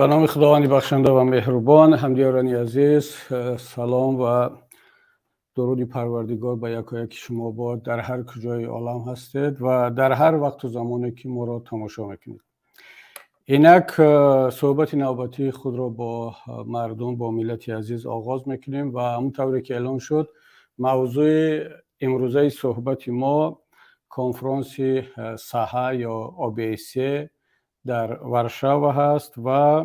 به نام خداوند بخشنده و مهربان. همدیارانی عزیز، سلام و درود پروردگار به یکایک شما باد در هر کجای عالم هستید و در هر وقت و زمانی که ما را تماشا میکنید. اینک صحبت نوبتی خود را با مردم، با ملت عزیز آغاز میکنیم و همونطوری که اعلام شد موضوع امروزه صحبت ما کنفرانس ساحه یا OBSE در وارشاوا هست و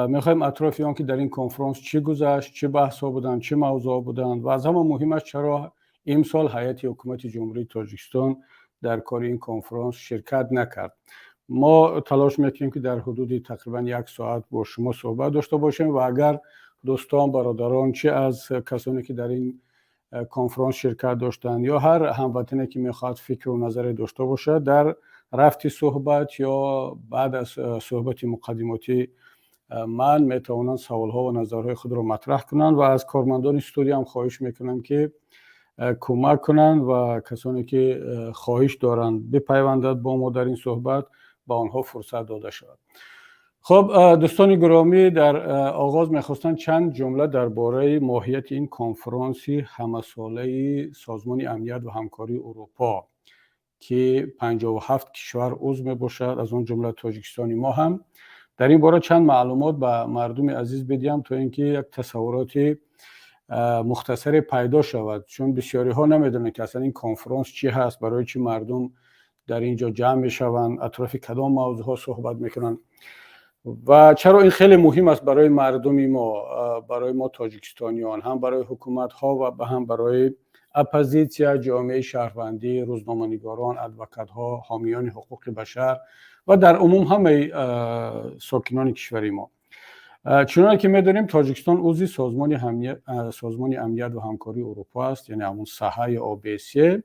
میخوایم اطراف آن که در این کنفرانس چی گذشت، چه بحث ها بودند، چه موضوع بودند و از همه مهمش چرا امسال هیئت حکومت جمهوری تاجیکستان در کار این کنفرانس شرکت نکرد. ما تلاش میکنیم که در حدود تقریبا 1 ساعت با شما صحبت داشته باشیم و اگر دوستان، برادران، چه از کسانی که در این کنفرانس شرکت داشتند یا هر هموطنی که میخواد فکر و نظر داشته باشه در رفت صحبت یا بعد از صحبت مقدماتی من میتوانند سوالها و نظرهای خود را مطرح کنند و از کارمندان استودیو هم خواهش میکنم که کمک کنند و کسانی که خواهش دارند بپیوندند با ما در این صحبت با آنها فرصت داده شود. خب دوستان گرامی، در آغاز میخواستم چند جمله درباره ماهیت این کنفرانس همه ساله سازمان امنیت و همکاری اروپا که 57 کشور عضو می باشد، از اون جمله تاجیکستانی ما هم در این باره چند معلومات به مردم عزیز بدیم تا اینکه یک تصورات مختصر پیدا شود، چون بسیاری ها نمیدونن که اصلا این کنفرانس چی هست، برای چی مردم در اینجا جمع میشوند، اطراف کدام موضوع ها صحبت میکنن و چرا این خیلی مهم است برای مردم ما، برای ما تاجیکستانیان، هم برای حکومت ها و هم برای اپوزیسیا، جامعه شهروندی، روزنامه‌نگاران، ادوکات ها، حامیان حقوق بشر و در عموم همه ساکنان کشور ما. چنانکه که می‌دانیم تاجیکستان عضو سازمان امنیت و همکاری اروپا است، یعنی همون ساحه OBSE.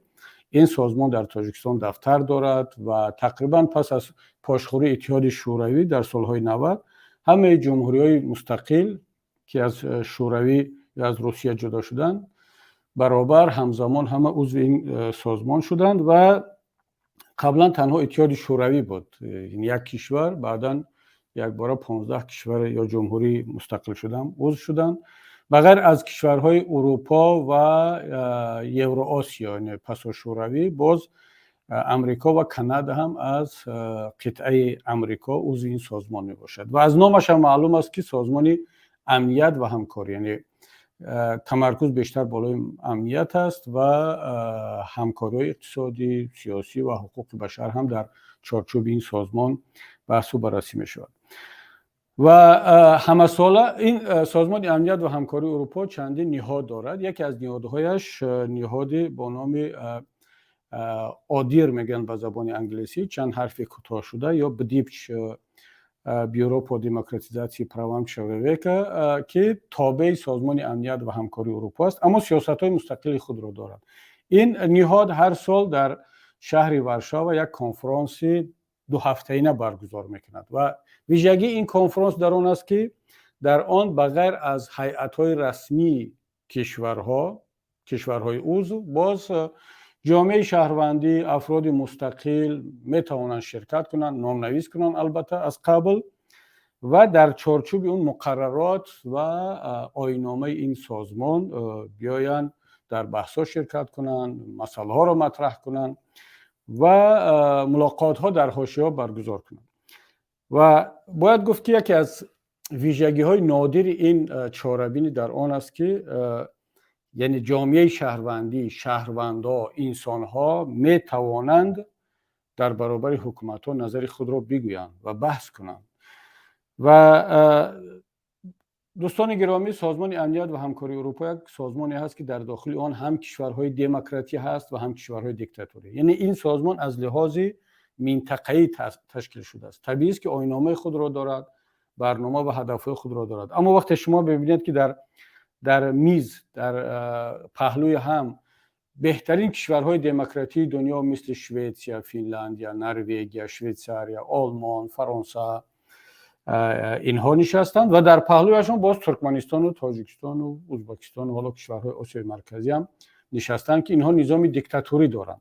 این سازمان در تاجیکستان دفتر دارد و تقریبا پس از پاشخوری اتحاد شوروی در سالهای 90 همه جمهوری‌های مستقل که از شوروی یا از روسیه جدا شدند برابر همزمان همه عضو این سازمان شدند و قبلا تنها اتحاد شوروی بود، یعنی یک کشور، بعدا یک بار 15 کشور یا جمهوری مستقل شدن عضو شدند، بغیر از کشورهای اروپا و یوراسیا، یعنی پس از شوروی باز امریکا و کانادا هم از قطعه امریکا عضو این سازمان می باشد و از نامش هم معلوم است که سازمان امنیت و همکاری، یعنی تمرکز بیشتر بالای امنیت است و همکاری اقتصادی، سیاسی و حقوق بشر هم در چارچوب این سازمان بحث و بررسی می شود. و همه ساله این سازمان امنیت و همکاری اروپا چندین نهاد دارد. یکی از نهادهایش نهاد با نام آدیر میگن به زبان انگلیسی، چند حرف کوتاه شده، یا بدیپچ بیورو پو دموکراتیزاسی پروام چویویکا که تابع سازمان امنیت و همکاری اروپا است، اما سیاست‌های مستقل خود را دارد. این نهاد هر سال در شهر وارشاوا یک کنفرانس 2 هفته‌ای برگزار میکند و ویژگی این کنفرانس در آن است که در آن بغیر از هیئت‌های رسمی کشورهای عضو باز جامعه شهروندی، افراد مستقل میتوانند شرکت کنند، نام‌نویس کنند البته از قبل و در چارچوب اون مقررات و آیین‌نامه این سازمان بیایند در بحث‌ها شرکت کنند، مسائل را مطرح کنند و ملاقات‌ها در حاشیه برگزار کنند. و باید گفت که یکی از ویژگی‌های نادر این چهاربینی در آن است که یعنی جامعه شهروندی، شهروندا، انسان‌ها می توانند در برابر حکومت‌ها نظر خود را بگویند و بحث کنند. و دوستان گرامی، سازمان امنیت و همکاری اروپا یک سازمانی هست که در داخل آن هم کشورهای دموکراتی هست و هم کشورهای دیکتاتوری. یعنی این سازمان از لحاظ منطقه‌ای تشکیل شده است. طبیعی است که آیین‌نامه خود را دارد، برنامه و هدف‌های خود را دارد، اما وقتی شما ببینید که در میز، در پهلوی هم بهترین کشورهای دموکراتی دنیا مثل سوئد، فنلاندیا، نروژ، شویتزاریا، آلمان، فرانسه اینها نشستند و در پهلویشون باز ترکمنستان و تاجیکستان و ازبکستان و حالا کشورهای آسیای مرکزی هم نشستند که اینها نظام دیکتاتوری دارند.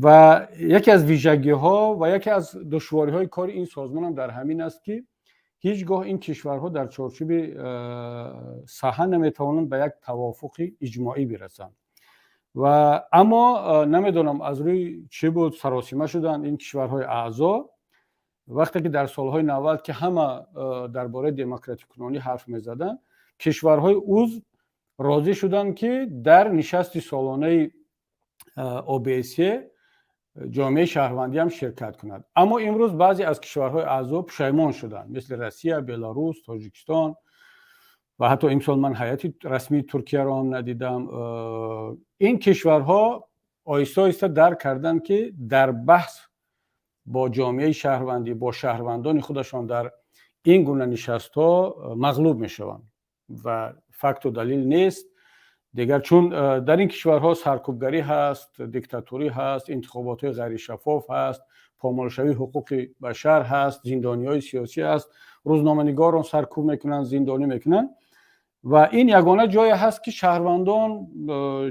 و یکی از ویژگی‌ها و یکی از دشواری‌های کار این سازمان هم در همین است که هیچگاه این کشورها در چارچوب صحن نمیتوانند به یک توافق اجماعی برسند. و اما نمیدونم از روی چی بود سراسیمه شدن این کشورهای اعضا وقتی که در سالهای 90 که همه درباره دموکراتیک کنونی حرف میزدن، کشورهای عضو راضی شدند که در نشست سالانه OBSE جامعه شهروندی هم شرکت کند. اما امروز بعضی از کشورهای اعضا پشیمان شدند، مثل روسیه، بلاروس، تاجیکستان و حتی امسال من هیئت رسمی ترکیه را هم ندیدم. این کشورها آهسته آهسته درک کردند که در بحث با جامعه شهروندی، با شهروندان خودشان در این گونه نشست‌ها مغلوب میشوند و فکت و دلیل نیست دیگر، چون در این کشورها سرکوبگری هست، دیکتاتوری هست، انتخابات غیر شفاف هست، پامالشوی حقوق بشر هست، زندانی‌های سیاسی هست، روزنامه‌نگاران سرکوب میکنن، زندانی میکنن و این یگانه جایی هست که شهروندان،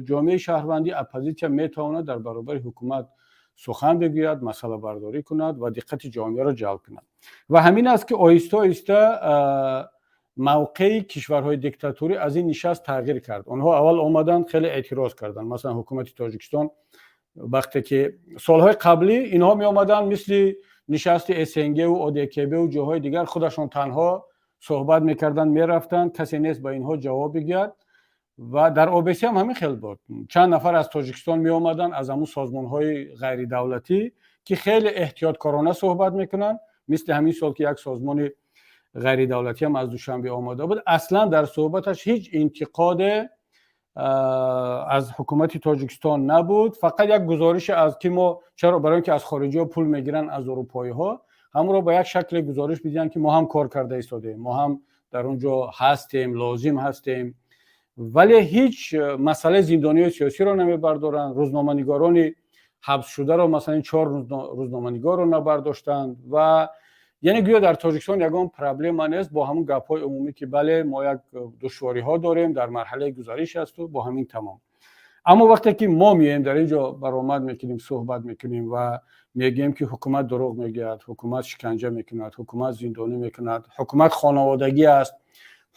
جامعه شهروندی، اپوزیسیون میتواند در برابر حکومت سخن بگوید، مسئله برداری کند و دقت جامعه را جلب کند. و همین است که آهسته آهسته موقع کشورهای دیکتاتوری از این نشست تغییر کرد. آنها اول آمدن خیلی اعتراض کردن، مثلا حکومت تاجیکستان وقتی که سالهای قبلی اینها می آمدن مثل نشست اسنگ و ODKB و جاهای دیگر خودشان تنها صحبت میکردن، میرفتن، کسی نیست به اینها جواب بگیرد. و در OBSE هم همین خیلی بود، چند نفر از تاجیکستان می آمدن، از همون سازمان های غیر دولتی که خیلی احتیاطکارانه صحبت میکنن، مثل همین سال که یک سازمان غیر دولتی هم از دوشنبه آماده بود، اصلا در صحبتش هیچ انتقاد از حکومت تاجیکستان نبود، فقط یک گزارش از که ما چرا برای اینکه از خارجی ها پول میگیرن از اروپایی ها، همون رو به یک شکل گزارش میدن که ما هم کار کرده ایستادیم، ما هم در اونجا هستیم، لازم هستیم، ولی هیچ مسئله زندانی سیاسی رو نمیبردارن. روزنامه‌نگاران حبس شده رو مثلا 4 روزنامه‌نگار رو نبرداشتند و یعنی گویا در تاجیکستان یگان پرابلم نیست، با همون گپ‌های عمومی که بله ما یک دشواری‌ها داریم، در مرحله گزارش است و با همین تمام. اما وقتی که ما میایم در اینجا برآمد میکنیم، صحبت میکنیم و میگیم که حکومت دروغ میگه، حکومت شکنجه میکند، حکومت زندانی میکند، حکومت خانوادگی است،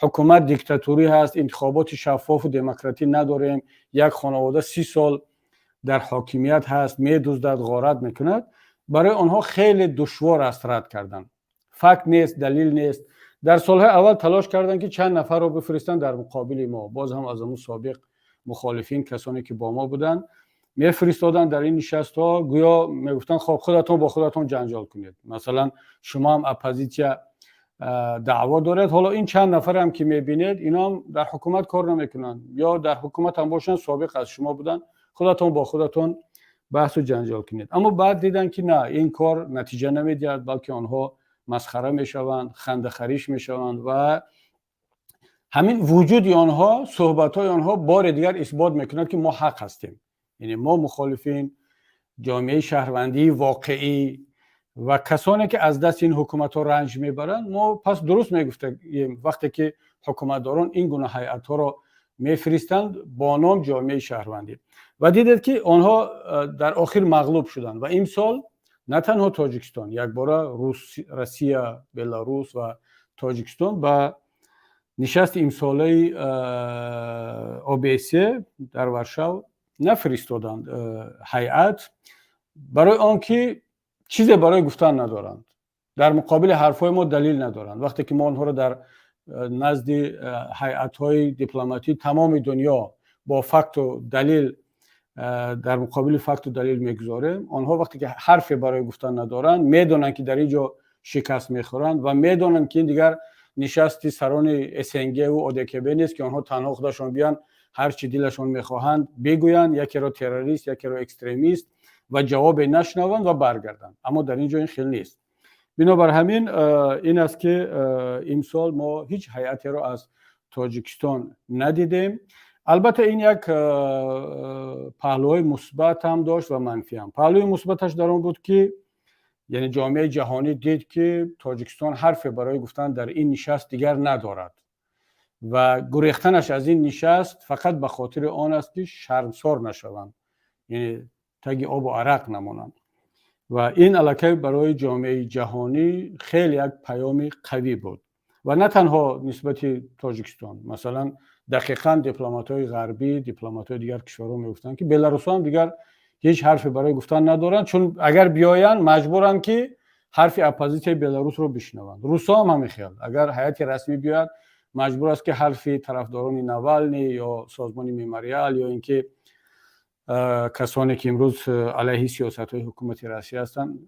حکومت دیکتاتوری هست، انتخابات شفاف و دموکراتی نداریم، یک خانواده 30 سال در حاکمیت هست، میدزدد، غارت میکند، برای آنها خیلی دشوار است رد کردن. فکت نیست، دلیل نیست. در سالهای اول تلاش کردن که چند نفر رو بفرستن در مقابل ما، باز هم از همون سابق مخالفین، کسانی که با ما بودن میفرستادن در این نشست ها، گویا میگفتن خب خودتون با خودتون جنجال کنید، مثلا شما هم اپوزیسیون دعوا دارید، حالا این چند نفر هم که میبینید اینا هم در حکومت کار نمیکنن یا در حکومت هم باشن سابق از شما بودن، خودتون با خودتون بحث و جنجال کنید. اما بعد دیدن که نه، این کار نتیجه نمیدهد، بلکه آنها مسخره میشوند، خنده خریش میشوند و همین وجود آنها، صحبت های آنها بار دیگر اثبات میکند که ما حق هستیم. یعنی ما مخالفین جامعه شهروندی واقعی و کسانی که از دست این حکومت ها رنج میبرند، ما پس درست میگفتیم وقتی که حکومتداران این گونه هیئت ها را میفرستند با نام جامعه شهروندی و دیدید که آنها در آخر مغلوب شدند. و این سال نه تنها تاجیکستان، یک بار روسیه، بلاروس و تاجیکستان با نشست امساله OBSE در ورشو نفرستادند هیئت، برای آنکه چیزی برای گفتن ندارند، در مقابل حرفهای ما دلیل ندارند. وقتی که ما آنها را در نزد هیئت‌های دیپلماتی تمام دنیا با فکت و دلیل، در مقابل فکت و دلیل میگذاریم، آنها وقتی که حرفی برای گفتن ندارند، میدونن که در اینجا شکست میخورند و میدونن که این دیگر نشستی سران اسنگ و ODKB نیست که آنها تنها خودشون بیان هر چی دلشون میخواهند بگویند، یکی را تروریست، یکی را اکستریمیست و جواب نشنوند و برگردند. اما در اینجا این خیلی نیست. بنابر همین این است که امسال ما هیچ هیئتی را از تاجیکستان ندیدیم. البته این یک پهلوهای مثبت هم داشت و منفی هم. پهلوی مثبتش در اون بود که یعنی جامعه جهانی دید که تاجیکستان حرفی برای گفتن در این نشست دیگر ندارد و گریختنش از این نشست فقط به خاطر آن است که شرمسار نشوند، یعنی تگ آب و عرق نمانند. و این الکی برای جامعه جهانی خیلی یک پیام قوی بود و نه تنها نسبت تاجیکستان. مثلا دقیقاً دیپلمات‌های غربی، دیپلمات‌های دیگر کشورها میگفتن که بلاروس هم دیگر هیچ حرفی برای گفتن ندارن، چون اگر بیاین مجبورن که حرف اپوزیسیون بلاروس رو بشنوند. روسا هم همین خیال، اگر هیئت رسمی بیاد مجبور است که حرف طرفداران نوالنی یا سازمان مموریال یا اینکه کسانی که امروز علیه سیاست‌های حکومت روسیه هستند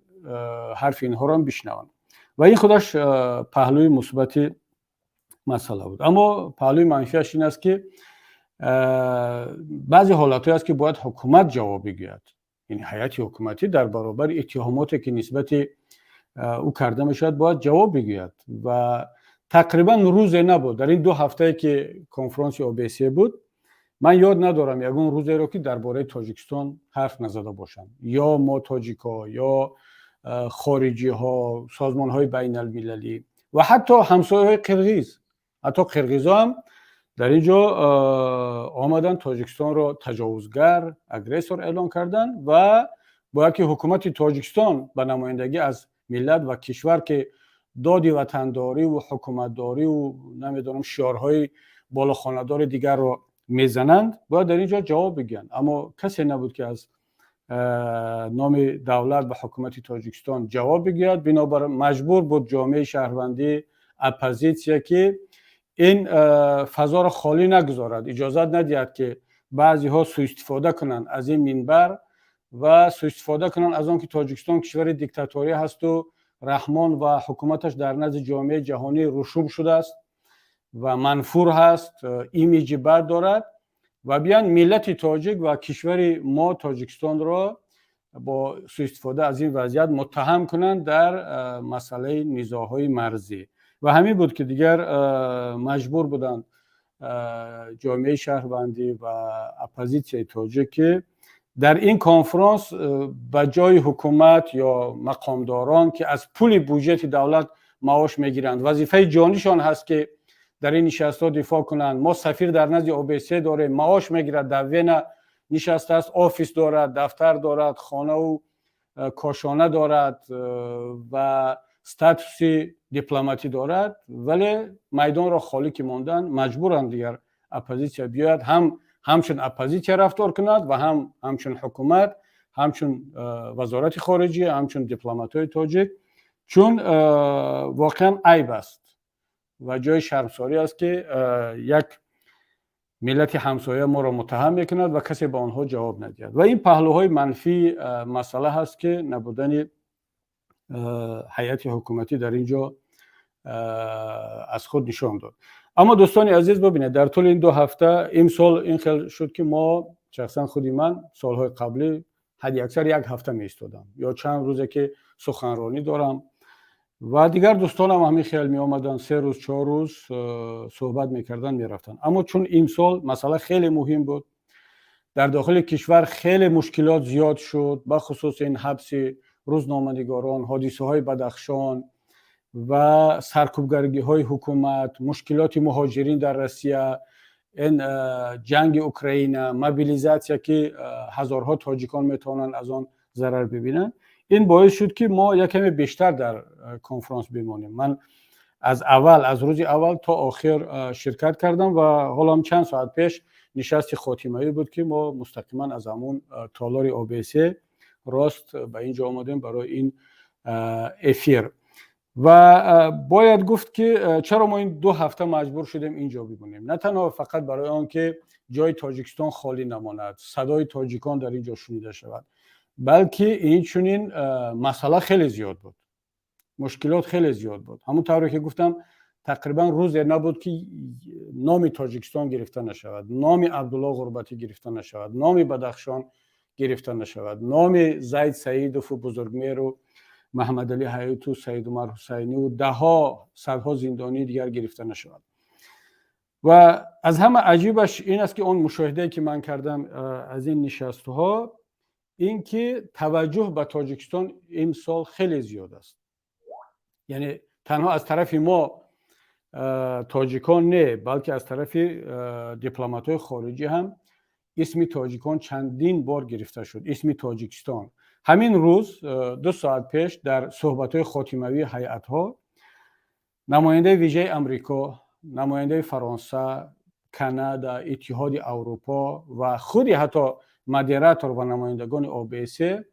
حرف اینها را هم بشنوند و این خودش پهلوی مثبت مسئله بود. اما پهلوی منفیش این است که بعضی حالت‌هایی است که باید حکومت جواب بگوید، یعنی هیئت حکومتی در برابر اتهاماتی که نسبت او کرده میشد باید جواب بگوید و تقریبا روزی نبود در این 2 هفته که کنفرانس OBSE بود، من یاد ندارم یگون روزی رو که درباره تاجیکستان حرف نزده باشم، یا ما تاجیک‌ها یا خارجی ها، سازمان های بین المللی و حتی همسایه های قرقیز، حتی قرقیزا هم در اینجا آمدن تاجیکستان رو تجاوزگر، اگریسور اعلام کردن و باید که حکومت تاجیکستان به نمایندگی از ملت و کشور که دادی وطنداری و حکومتداری و نمیدونم شعارهای بالاخانه‌دار دیگر رو میزنند باید در اینجا جواب بگن. اما کسی نبود که از نام دولت و حکومت تاجیکستان جواب بگیرد، بنابراین مجبور بود جامعه شهروندی اپوزیسیا که این فضا را خالی نگذارد، اجازه ندهد که بعضی ها سوء استفاده کنند از این منبر و سوء استفاده کنند از آن که تاجیکستان کشور دیکتاتوری هست و رحمان و حکومتش در نزد جامعه جهانی رسوب شده است و منفور هست، ایمیج بد دارد و بیان ملت تاجیک و کشور ما تاجیکستان را با سوء استفاده از این وضعیت متهم کنند در مسئله نزاع‌های مرزی. و همین بود که دیگر مجبور بودند جامعه شهروندی و اپوزیسیون تاجیک که در این کنفرانس به جای حکومت یا مقامداران که از پول بودجه دولت معاش میگیرند، وظیفه جانیشان هست که در این نشست‌ها دفاع کنند. ما سفیر در نزد OBSE داریم، معاش میگیرد، در وین نشسته است، آفیس دارد، دفتر دارد، خانه و کاشانه دارد و استاتوس دیپلماتی دارد، ولی میدان را خالی که ماندن مجبورند دیگر اپوزیسیا بیاید، همچون اپوزیسیا رفتار کند و همچون حکومت، همچون وزارت خارجه، همچون دیپلمات‌های تاجیک، چون واقعا عیب است و جای شرمساری است که یک ملت همسایه ما را متهم میکند و کسی به آنها جواب ندهد و این پهلوهای منفی مسئله هست که نبودن هیئت حکومتی در اینجا از خود نشان داد. اما دوستان عزیز ببینید در طول این 2 هفته امسال این خیلی شد که ما شخصا خودی من سالهای قبلی حد اکثر 1 هفته می ایستادم یا چند روزه که سخنرانی دارم و دیگر دوستانم همین خیال می آمدن 3 روز 4 روز صحبت میکردن میرفتن. اما چون امسال مسئله خیلی مهم بود، در داخل کشور خیلی مشکلات زیاد شد، به خصوص این حبس روزنامه‌نگاران، حادثه های بدخشان و سرکوبگری های حکومت، مشکلات مهاجرین در روسیه، این جنگ اوکراین، موبیلیزاسیا که هزارها تاجیکان میتونن از آن ضرر ببینن، این باعث شد که ما یک کمی بیشتر در کنفرانس بمانیم. من از روز اول تا آخر شرکت کردم و حالا هم چند ساعت پیش نشست خاتمه‌ای بود که ما مستقیما از همون تالار OBSE راست به اینجا آمدیم برای این افیر و باید گفت که چرا ما این 2 هفته مجبور شدیم اینجا بمونیم. نه تنها فقط برای آن که جای تاجیکستان خالی نماند، صدای تاجیکان در اینجا شنیده شود، بلکه این چنین مسئله خیلی زیاد بود، مشکلات خیلی زیاد بود. همون طوری که گفتم تقریبا روزی نبود که نام تاجیکستان گرفته نشود، نام عبدالله غربتی گرفته نشود، نام بدخشان گرفته نشود، نام زید سعیدوف و بزرگمیر و محمد علی حیاتی و سید عمر حسینی و دهها صدها زندانی دیگر گرفته نشود. و از همه عجیبش این است که اون مشاهده که من کردم از این نشست‌ها این که توجه به تاجیکستان این سال خیلی زیاد است. یعنی تنها از طرف ما تاجیکان نه، بلکه از طرف دیپلمات‌های خارجی هم اسم تاجیکان چندین بار گرفته شد، اسم تاجیکستان. همین روز 2 ساعت پیش در صحبت‌های خاتمه‌ای هیئت‌ها نماینده ویژه امریکا، نماینده فرانسه، کانادا، اتحاد اروپا و خودی حتی مدیراتور و نمایندگان OBSE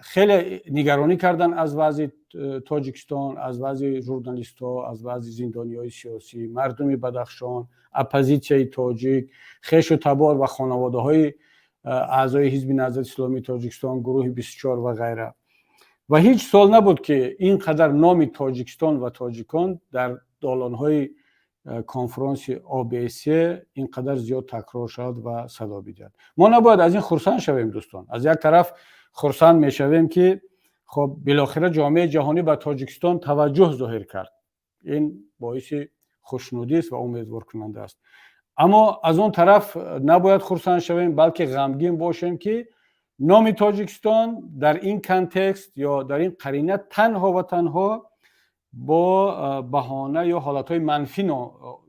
خیلی نگرانی کردن از وضع تاجیکستان، از وضع ژورنالیست‌ها، از وضع زندانی‌های سیاسی، مردم بدخشان، اپوزیسیون تاجیک، خویش و تبار و خانواده‌های اعضای حزب نهضت اسلامی تاجیکستان، گروه 24 و غیره. و هیچ سال نبود که اینقدر نام تاجیکستان و تاجیکان در دالان‌های کنفرانس OBSE اینقدر زیاد تکرار شد و صدا بیداد. ما نباید از این خرسند شویم دوستان. از یک طرف خرسند میشویم که خب بالاخره جامعه جهانی به تاجیکستان توجه ظاهر کرد. این باعث خوشنودی است و امیدوار کننده است. اما از اون طرف نباید خرسند شویم بلکه غمگین باشیم که نام تاجیکستان در این کانتکست یا در این قرینه تنها و تنها با بهانه یا حالتهای منفی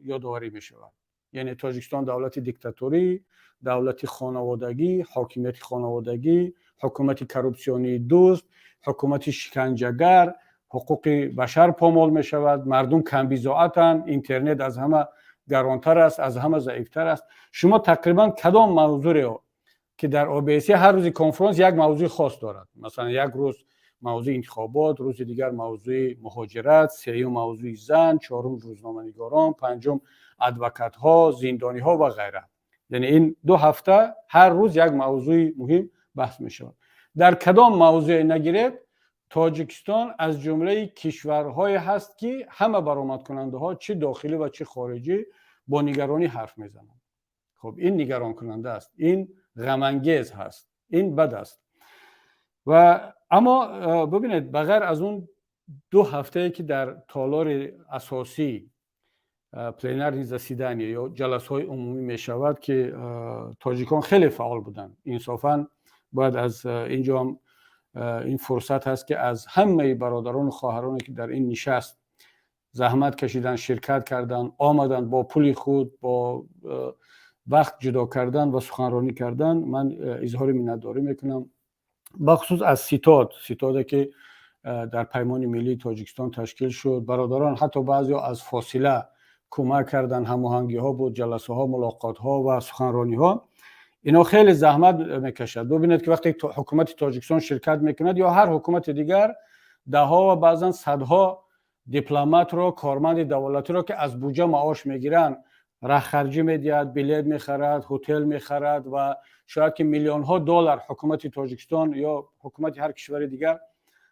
یادآوری می شود. یعنی تاجیکستان دولت دیکتاتوری، دولت خانوادگی، حاکمیت خانوادگی، حکومت کروپسیونی دوست، حکومت شکنجهگر، حقوق بشر پامال می شود، مردم کم بی‌ضاعتند، اینترنت از همه گرانتر است، از همه ضعیفتر است. شما تقریبا کدام موضوع که در OBSE هر روز کنفرانس یک موضوع خاص دارد، مثلا یک روز موضوع انتخابات، روز دیگر موضوع مهاجرت، سوم موضوع زن، چهارم روزنامه‌نگاران، پنجم ادوکات ها، زندانی ها و غیره. یعنی این 2 هفته هر روز یک موضوع مهم بحث می شود. در کدام موضوع نگیرید تاجیکستان از جمله کشورهای هست که همه برآمد کننده ها چه داخلی و چه خارجی با نگرانی حرف میزنند. خب این نگران کننده است، این غم انگیز هست، این بد است. و اما ببینید بغیر از اون 2 هفته که در تالار اساسی پلینر رسیدنی یا جلسه‌های عمومی می شود که تاجیکان خیلی فعال بودند، انصافاً باید از اینجا هم این فرصت هست که از همه برادران و خواهرانی که در این نشست زحمت کشیدن، شرکت کردن، آمدن با پول خود، با وقت جدا کردن و سخنرانی کردن، من اظهار منتداری میکنم. بخصوص از ستاد که در پیمان ملی تاجیکستان تشکیل شد، برادران حتی بعضی از فاصله کمک کردن، هماهنگی ها بود، جلسه ها، ملاقات ها و سخنرانی ها. اینا خیلی زحمت میکشد. ببینید که وقتی حکومت تاجیکستان شرکت میکند یا هر حکومت دیگر، ده ها و بعضا صدها دیپلمات رو، کارمند دولتی رو که از بودجه معاش میگیرن، رهخرجی میدهد، بلیط میخرد، هتل میخرد و شاید که میلیون ها دلار حکومت تاجیکستان یا حکومت هر کشور دیگر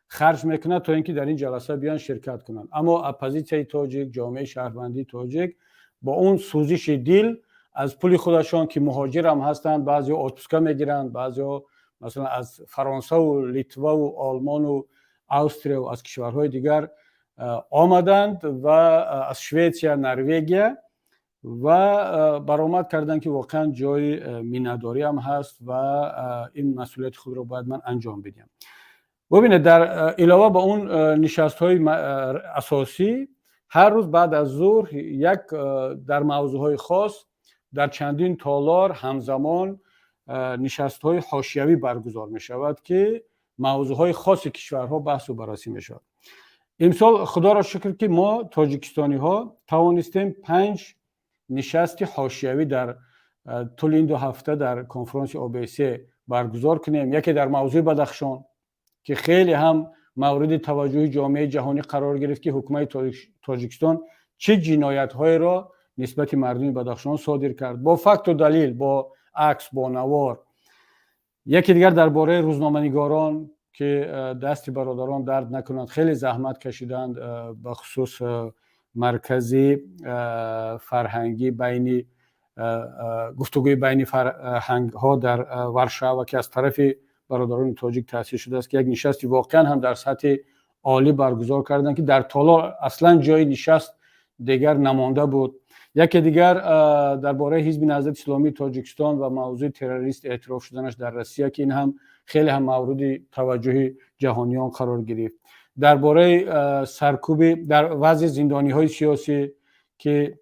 خرج میکنه تا اینکه در این جلسه بیان شرکت کنند. اما اپوزیسیون تاجیک، جامعه شهروندی تاجیک با اون سوزش دل از پول خودشان که مهاجر هم هستند، بعضی اتوبوسکا میگیرند، بعضی مثلا از فرانسه و لیتوا و آلمان و استریا و از کشورهای دیگر آمدند و از سوئیسیا، نروژ و برآمد کردن که واقعا جای منتداری هم هست و این مسئولیت خود رو باید من انجام بدم. ببینید در علاوه به اون نشست‌های اساسی، هر روز بعد از ظهر یک در موضوعهای خاص در چندین تالار همزمان نشست‌های حاشیوی برگزار می شود که موضوعهای خاص کشورها بحث و بررسی می شود. امسال خدا را شکر که ما تاجیکستانی ها توانستیم 5 نشست حاشیوی در طول این 2 هفته در کنفرانس OBSE برگزار کنیم. یکی در موضوع بدخشان که خیلی هم مورد توجه جامعه جهانی قرار گرفت که حکومت تاجیکستان چه جنایت‌هایی را نسبت مردم بدخشان صادر کرد، با فکت و دلیل، با عکس، با نوار. یکی دیگر درباره روزنامه‌نگاران که دست برادران درد نکنند، خیلی زحمت کشیدند، به خصوص مرکزی فرهنگی بین گفتگوی بین فرهنگ ها در ورشاو که از طرف برادران تاجیک تأسیس شده است که یک نشستی واقعا هم در سطح عالی برگزار کردند که در تالار اصلا جای نشست دیگر نمانده بود. یکی دیگر درباره حزب نهضت اسلامی تاجیکستان و موضوع تروریست اعتراف شدنش در روسیه که این هم خیلی هم مورد توجه جهانیان قرار گرفت. درباره سرکوب در وضع زندانی های سیاسی که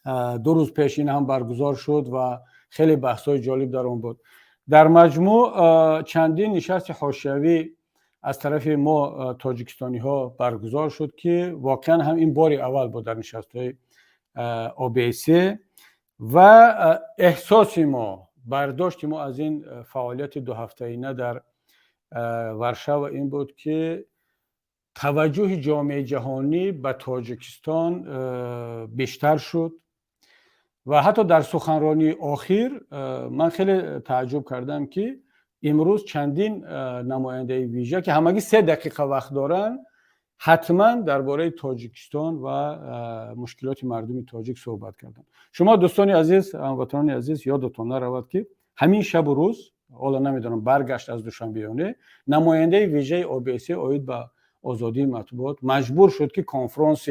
2 روز پیش این هم برگزار شد و خیلی بحث های جالب در آن بود. در مجموع چندین نشست حاشیه‌ای از طرف ما تاجیکستانی ها برگزار شد که واقعا هم این بار اول بود در نشست های OBSE و احساس ما، برداشت ما از این فعالیت 2 هفته‌ای در ورشاو این بود که توجه جامعه جهانی به تاجیکستان بیشتر شد و حتی در سخنرانی آخر من خیلی تعجب کردم که امروز چندین نماینده ویژه که همگی 3 دقیقه وقت دارن حتما درباره تاجیکستان و مشکلات مردم تاجیک صحبت کردن. شما دوستان عزیز، هموطنان عزیز، یادتون نرود که همین شب و روز، حالا نمیدونم برگشت از دوشنبهیانه، نماینده ویژه OBSE اوید به آزادی مطبوعات مجبور شد که کنفرانس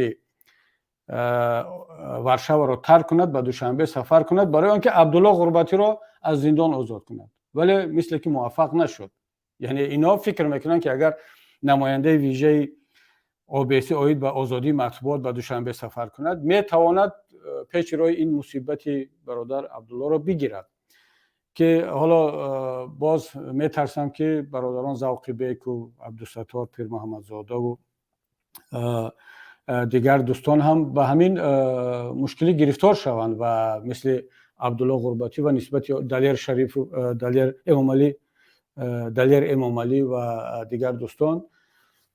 ورشاو را ترک کند، به دوشنبه سفر کند برای آنکه عبدالله غربتی را از زندان آزاد کند، ولی مثل که موفق نشد. یعنی اینا فکر میکنن که اگر نماینده ویژه OBSE اوید به آزادی مطبوعات به دوشنبه سفر کند میتواند پیش روی این مصیبتی برادر عبدالله را بگیرد که حالا باز میترسم که برادران ذوقی بیک و عبدالستار پیر محمدزاده و دیگر دوستان هم به همین مشکلی گرفتار شوند و مثل عبدالله غربتی و نسبت دلیر شریف، دلیر امام علی و دیگر دوستان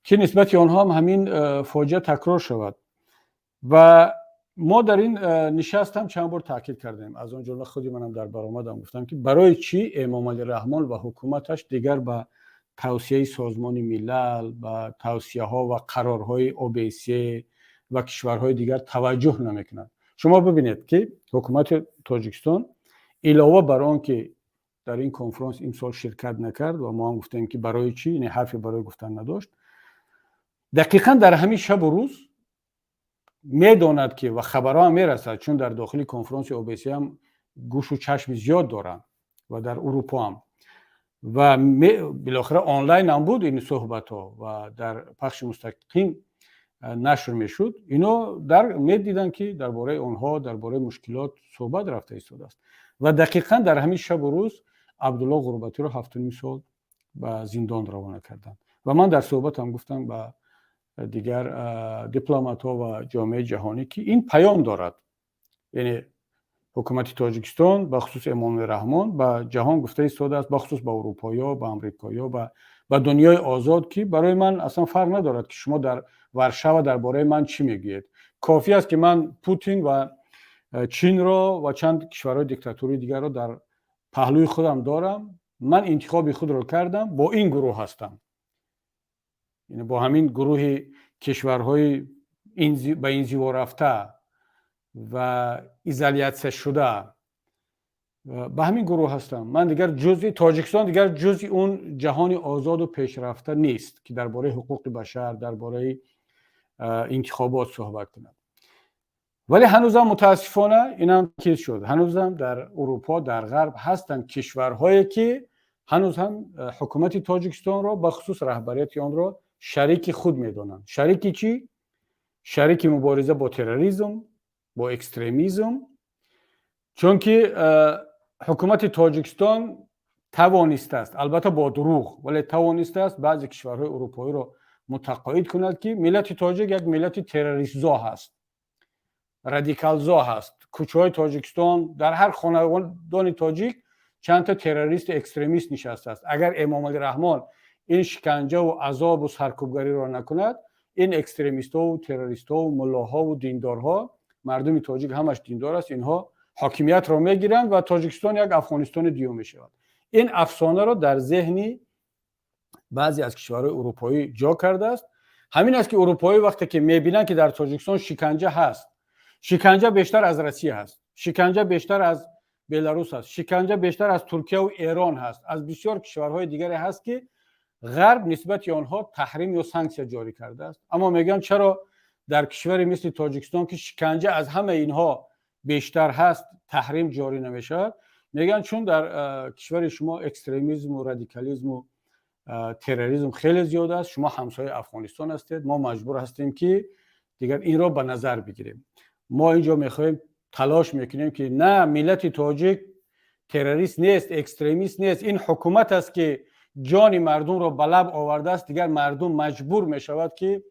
که نسبت آنها هم همین فاجعه تکرار شود. و ما در این نشست هم چند بار تاکید کردیم، از اون جمله خودی منم در برآمدم گفتم که برای چی امام علی رحمان و حکومتش دیگر به توصیه سازمان ملل، به توصیه ها و قرارهای OBSE و کشورهای دیگر توجه نمیکنند. شما ببینید که حکومت تاجیکستان علاوه بر آن که در این کنفرانس امسال شرکت نکرد و ما هم گفتیم که برای چی، این حرفی برای گفتن نداشت، دقیقاً در همین شب و روز میداند که و خبرها هم میرسد، چون در داخل کنفرانس OBSE هم گوش و چشم زیاد دارن و در اروپا هم و بالاخره آنلاین هم بود این صحبت ها و در پخش مستقیم نشر میشد. اینا در میدیدن که درباره آنها، درباره مشکلات صحبت رفته ایستاده است و دقیقاً در همین شب و روز عبدالله غربتی رو 7 سال به زندان روانه کردند و من در صحبت هم گفتم به دیگر دیپلمات ها و جامعه جهانی که این پیام دارد، یعنی حکومت تاجیکستان به خصوص امام رحمان به جهان گفته ایستاده است، به خصوص به اروپایی‌ها، به امریکایی‌ها، به دنیای آزاد که برای من اصلا فرق ندارد که شما در ورشاو درباره من چی میگید، کافی است که من پوتین و چین را و چند کشورهای دیکتاتوری دیگر را در پهلوی خودم دارم، من انتخاب خود را کردم، با این گروه هستم، یعنی با همین گروه کشورهای به انزوا رفته و ایزولیت شده، به همین گروه هستم. من دیگر جزئی تاجیکستان دیگر جزئی اون جهان آزاد و پیشرفته نیست که درباره حقوق بشر، درباره انتخابات صحبت کنند. ولی هنوزم متاسفانه اینم چیز شد، هنوزم در اروپا، در غرب هستند کشورهایی که هنوز هم حکومت تاجیکستان را به خصوص رهبریت آن را شریک خود میدونن. شریک چی؟ شریک مبارزه با تروریسم، با اکستریمیسم، چون که حکومت تاجیکستان توانسته است، البته با دروغ، ولی توانسته است بعضی کشورهای اروپایی را متقاعد کند که ملت تاجیک یک ملت تروریست‌زا هست، رادیکال‌زا هست. کوچه‌های تاجیکستان در هر خانواده تاجیک چند تا تروریست اکستریمیست نشسته است. اگر امام علی رحمان این شکنجه و عذاب و سرکوبگری را نکند، این اکستریمیست‌ها و تروریست‌ها و ملاها و دیندارها، مردم تاجیک همش دیندار است، اینها حاکمیت را میگیرند و تاجیکستان یک افغانستان دیو میشود. این افسانه را در ذهنی بعضی از کشورهای اروپایی جا کرده است. همین است که اروپایی وقتی که میبینن که در تاجیکستان شکنجه هست، شکنجه بیشتر از روسیه هست، شکنجه بیشتر از بلاروس هست، شکنجه بیشتر از ترکیه و ایران هست، از بسیار کشورهای دیگری هست که غرب نسبت آنها تحریم یا سانکسیون جاری کرده است، اما میگن چرا در کشوری مثل تاجیکستان که شکنجه از همه اینها بیشتر هست تحریم جاری نمیشه؟ میگن چون در کشور شما اکستریمیسم و رادیکالیسم و تروریسم خیلی زیاد است، شما همسایه افغانستان هستید، ما مجبور هستیم که دیگر این را به نظر بگیریم. ما اینجا میخوایم تلاش میکنیم که نه، ملت تاجیک تروریست نیست، اکستریمیست نیست. این حکومت است که جان مردم را به لب آورده است. دیگر مردم مجبور می شود که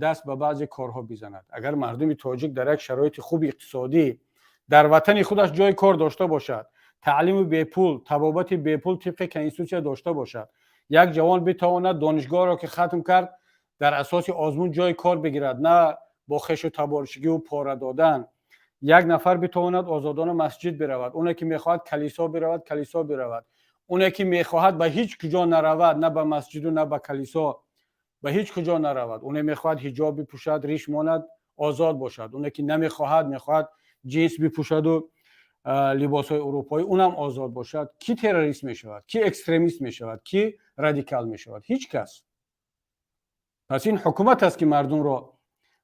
دست به بعضی کارها بزند. اگر مردم تاجیک در یک شرایط خوب اقتصادی در وطن خودش جای کار داشته باشد، تعلیم بی پول، طبابت بی پول طبق کنستیتوسیون داشته باشد، یک جوان بتواند دانشگاه را که ختم کرد در اساس آزمون جای کار بگیرد، نه با خش و تبارشگی و پاره دادن، یک نفر بتواند آزادانه مسجد برود، اون که میخواهد کلیسا برود کلیسا برود، اون که میخواهد به هیچ کجا نرود، نه به مسجد و نه به کلیسا، به هیچ کجا نرود، اون میخواهد حجاب بپوشد ریش ماند آزاد باشد، اون که نمیخواهد میخواهد جنس بپوشد و لباس های اروپایی اونم آزاد باشد، کی تروریست میشود؟ کی اکستریمیست میشود؟ کی رادیکال میشود؟ هیچ کس. پس این حکومت است که مردم را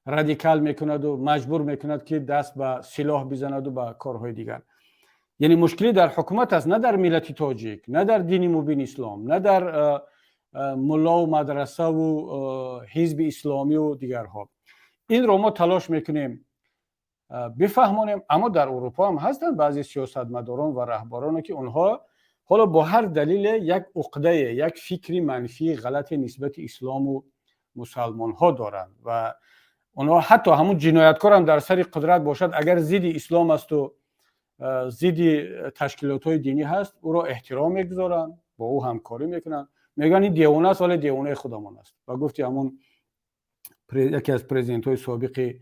رادیکال میکند و مجبور میکند که دست به سلاح بزند و به کارهای دیگر. یعنی مشکلی در حکومت است، نه در ملت تاجیک، نه در دین مبین اسلام، نه در ملا و مدرسه و حزب اسلامی و دیگرها. این رو ما تلاش میکنیم بفهمانیم. اما در اروپا هم هستند بعضی سیاستمداران و رهبران که اونها حالا با هر دلیل یک عقده، یک فکری منفی غلط نسبت اسلام و مسلمان ها دارند و اونها حتی همون جنایتکار هم در سر قدرت باشد، اگر ضد اسلام است و ضد تشکیلات های دینی هست، او را احترام میگذارند، با او همکاری میکنند، میگن این دیوانه است ولی دیوانه خودمان است. و گفتی همون یکی از پرزیدنت های سابق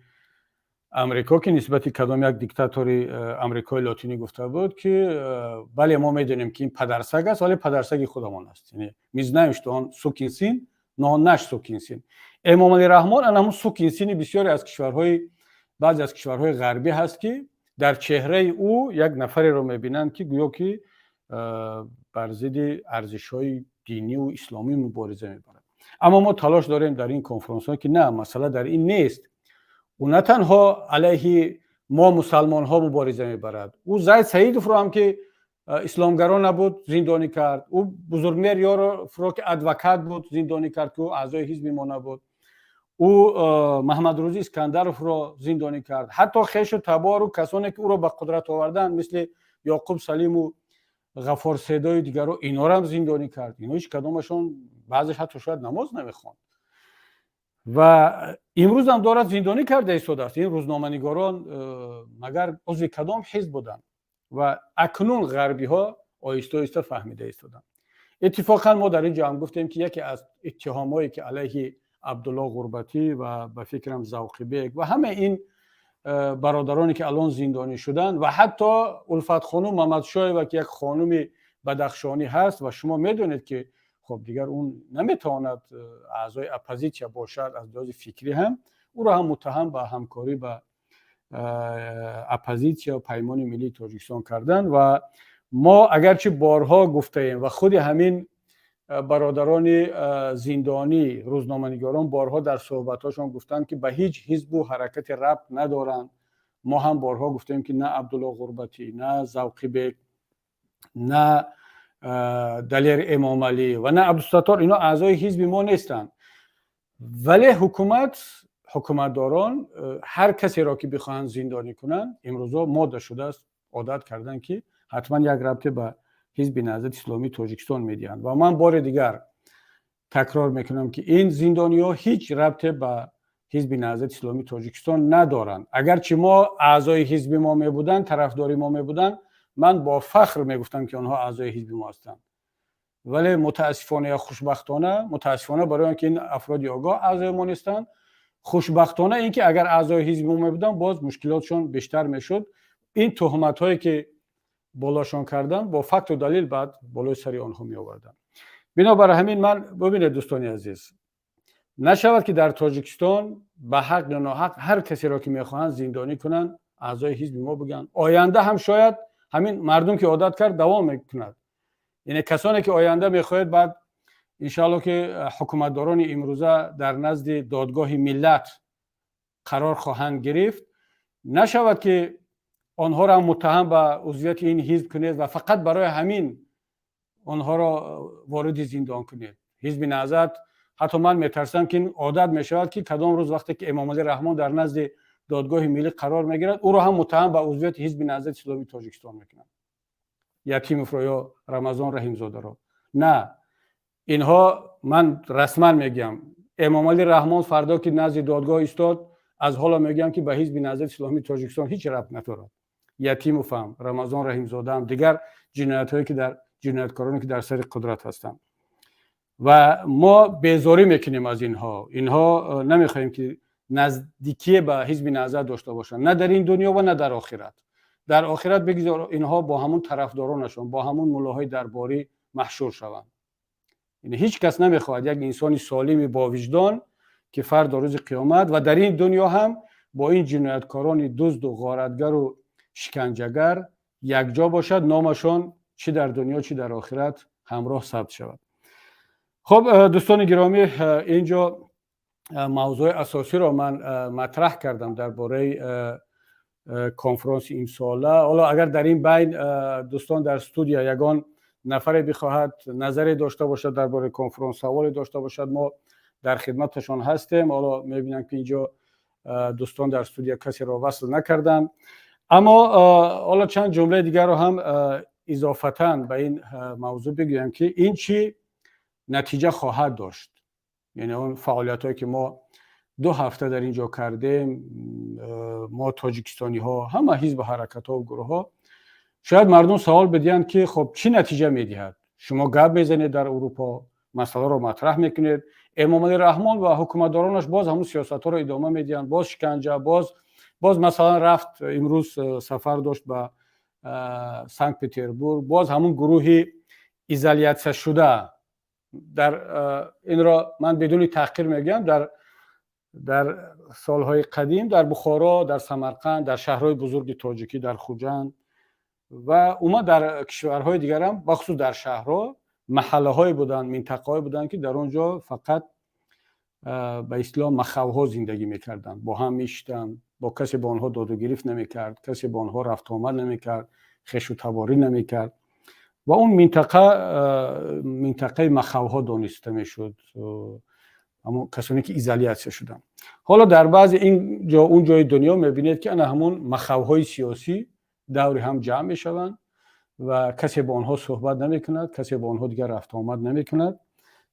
امریکا که نسبت کدام یک دیکتاتوری امریکای لاتینی گفته بود که بله ما میدونیم که این پدرسگ است ولی پدرسگ خودمان است. یعنی میزنیم شتون سوکینسین نانش سوکینسین. امام علی رحمان همون سوکینسین بسیاری از کشورهای بعضی از کشورهای غربی هست که در چهره او یک نفری رو میبینند که گویا که بر ضد ارزش‌های دینی و اسلامی مبارزه می‌کند. اما ما تلاش داریم در این کنفرانس‌ها که نه، مسئله در این نیست. او نه تنها علیه ما مسلمان ها مبارزه میبرد، او زید سعیدوف رو هم که اسلامگرا نبود زندانی کرد، او بزرگمیر یار رو که ادوکات بود زندانی کرد که او اعضای حزب ما نبود، او محمد روزی اسکندرов رو زندانی کرد، حتی خیش و تبار و کسانی که او رو به قدرت آوردن مثل یعقوب سلیم و غفار سیدای دیگر رو اینا رو هم زندانی کرد. اینا هیچ کدامشون بعضش حتی شاید نماز نمیخوان و امروز هم دارد زندانی کرده ایستاده است. این روزنامه‌نگاران مگر عضو کدام حزب بودند و اکنون غربی ها آهسته آهسته فهمیده ایستادند. اتفاقا ما در اینجا هم گفتیم که یکی از اتهامایی که علیه عبدالله غربتی و به فکرم ذوقی بیگ و همه این برادرانی که الان زندانی شدن و حتی الفت خانم محمد شایبه که یک خانم بدخشانی هست و شما میدونید که خب دیگر اون نمیتواند اعضای اپوزیسیون باشد، از لحاظ فکری هم او را هم متهم به همکاری با اپوزیسیون پیمان ملی تاجیکستان کردن. و ما اگرچه بارها گفته ایم و خود همین برادران زندانی روزنامه‌نگاران بارها در صحبتاشون گفتن که به هیچ حزب و حرکت ربط ندارن. ما هم بارها گفتیم که نه عبدالله غربتی، نه ذوقی بیگ، نه دلیر امام علی و نه عبدالستار اینا اعضای حزب ما نیستند. ولی حکومتداران هر کسی را که بخواهند زندانی کنند امروزا ماده شده است، عادت کردن که حتما یک ربطی به حزب نهضت اسلامی تاجیکستان میدهند. و من بار دیگر تکرار میکنم که این زندانی ها هیچ ربطی به حزب نهضت اسلامی تاجیکستان ندارند. اگرچه ما اعضای حزب ما میبودند، طرفداری ما میبودند، من با فخر میگفتم که آنها اعضای حزب ما هستند. ولی متاسفانه یا خوشبختانه، متاسفانه برای اینکه این افراد آگاه اعضای ما نیستند، خوشبختانه اینکه اگر اعضای حزب ما میبودند باز مشکلاتشون بیشتر میشد. این تهمت هایی که بالاشان کردن با فکت و دلیل بعد بالای سری آنها می آوردن. بنابراین همین من ببینید دوستان عزیز، نشود که در تاجیکستان به حق یا ناحق هر کسی را که میخواهند زندانی کنند اعضای حزب ما بگن. آینده هم شاید همین مردم که عادت کرد دوام میکند. یعنی کسانی که آینده میخواهد بعد انشالله که حکومتداران امروزه در نزد دادگاه ملت قرار خواهند گرفت، نشود که آنها را متهم به عضویت این حزب کنید و فقط برای همین آنها را وارد زندان کنید. حزب نهضت حتی من میترسم که این عادت میشود که کدام روز وقتی که امام علی رحمان در نزد دادگاه ملی قرار میگیرد او را هم متهم به عضویت حزب نهضت اسلامی تاجیکستان میکنند. یتیموف رو یا رمضان رحیمزاده رو. نه، اینها من رسما میگم امام علی رحمان فردا که نزد دادگاه ایستاد از حالا میگم که به حزب نهضت اسلامی تاجیکستان هیچ ربط ندارد. یتیموف هم رمضان رحیمزاده هم دیگر جنایت‌هایی که در جنایتکارانی که در سر قدرت هستند و ما بیزاری میکنیم از اینها نمیخوایم که نزدیکی به حزب نهضت داشته باشن، نه در این دنیا و نه در آخرت. در آخرت بگذار اینها با همون طرفدارانشون با همون ملاهای درباری محشور شوند. یعنی هیچ کس نمیخواد یک انسان سالم با وجدان که فردا روز قیامت و در این دنیا هم با این جنایتکاران دزد و غارتگر و شکنجهگر یکجا باشد، نامشان چی در دنیا چی در آخرت همراه ثبت شود. خب دوستان گرامی، اینجا موضوع اساسی را من مطرح کردم درباره کنفرانس این ساله. حالا اگر در این بین دوستان در استودیو یگان نفری بخواهد نظری داشته باشد درباره کنفرانس، سوالی داشته باشد، ما در خدمتشان هستیم. حالا میبینم که اینجا دوستان در استودیو کسی را وصل نکردن، اما حالا چند جمله دیگر رو هم اضافتا به این موضوع بگویم که این چی نتیجه خواهد داشت. یعنی اون فعالیت هایی که ما 2 هفته در اینجا کردیم، ما تاجیکستانی ها، همه حزب حرکت ها و گروه ها، شاید مردم سوال بدهند که خب چی نتیجه میدهد؟ شما گپ میزنید در اروپا، مسئله رو مطرح میکنید، امام علی رحمان و حکومتدارانش باز همون سیاست ها رو ادامه میدهند، باز شکنجه، باز مثلا رفت امروز سفر داشت به سنت پترزبورگ، باز همون گروه ایزولیت شده. در این را من بدون تحقیر میگم، در سالهای قدیم در بخارا، در سمرقند، در شهرهای بزرگ تاجیکی، در خوجند و اوما در کشورهای دیگر هم بخصوص در شهرها محله های بودن، منطقه های بودن که در اونجا فقط به اصطلاح مخوها زندگی میکردن، با هم میشتن، با کسی با آنها داد و گرفت نمیکرد، کسی با آنها رفت آمد نمیکرد، خش و تباری نمیکرد و اون منطقه مخوها دانسته میشد، اما کسانی که ایزولیت شدن. حالا در بعض اون جای دنیا میبینید که انا همون مخوهای سیاسی دور هم جمع میشوند و کسی با آنها صحبت نمیکند، کسی با آنها دیگر رفت آمد نمیکند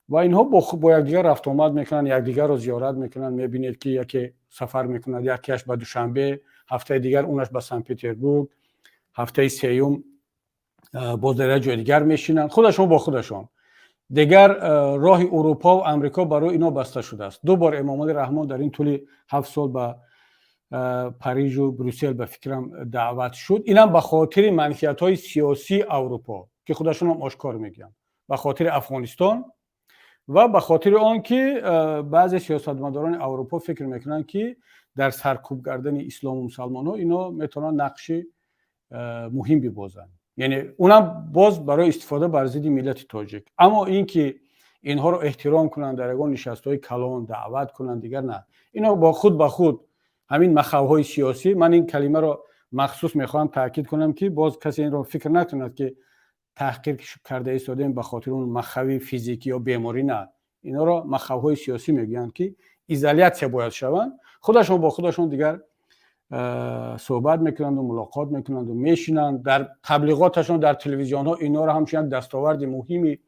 و اینها با یکدیگر رفت آمد میکنن، یکدیگر رو زیارت میکنن. میبینید که یکی سفر میکند، یکیش به دوشنبه، هفته دیگر اونش به سنت پترزبورگ، هفته سوم باز در جای دیگر میشینن، خودشون با خودشون. دیگر راه اروپا و امریکا برای اینا بسته شده است. 2 بار امام علی رحمان در این طول 7 سال به پاریس و بروسل به فکرم دعوت شد. اینم به خاطر منفیت‌های سیاسی اروپا که خودشون هم آشکار میگن، به خاطر افغانستان و به خاطر آن که بعضی سیاستمداران اروپا فکر میکنن که در سرکوب کردن اسلام و مسلمان‌ها اینا میتونن نقش مهم ببازن. یعنی اونم باز برای استفاده بر ضد ملت تاجیک. اما اینکه اینها رو احترام کنن، در یگان نشست‌های کلان دعوت کنن، دیگر نه. اینا با خود همین مخوهای سیاسی، من این کلمه رو مخصوص میخوام تاکید کنم که باز کسی این رو فکر نکند که تحقیر کرده ایستادیم به خاطر اون مخوی فیزیکی یا بیماری، نه. اینا رو مخوهای سیاسی میگن که ایزولیت باید شوند، خودشون با خودشون دیگر صحبت میکنند و ملاقات میکنند و میشینند. در تبلیغاتشون در تلویزیون ها اینا رو همچنین دستاورد مهمی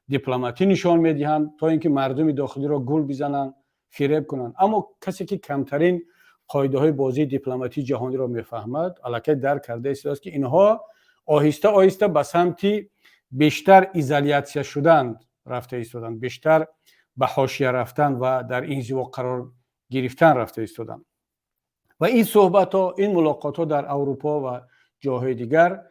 دیپلماتی نشان میدهند تا اینکه مردم داخلی را گول بزنند، فریب کنند. اما کسی که کمترین قاعده های بازی دیپلماتی جهانی را میفهمد الکی درک کرده است که اینها آهسته آهسته به سمت بیشتر ایزولیت شدن رفته ایستادند، بیشتر به حاشیه رفتن و در انزوا قرار گرفتن رفته ایستادند. و این صحبت ها، این ملاقات ها در اروپا و جاهای دیگر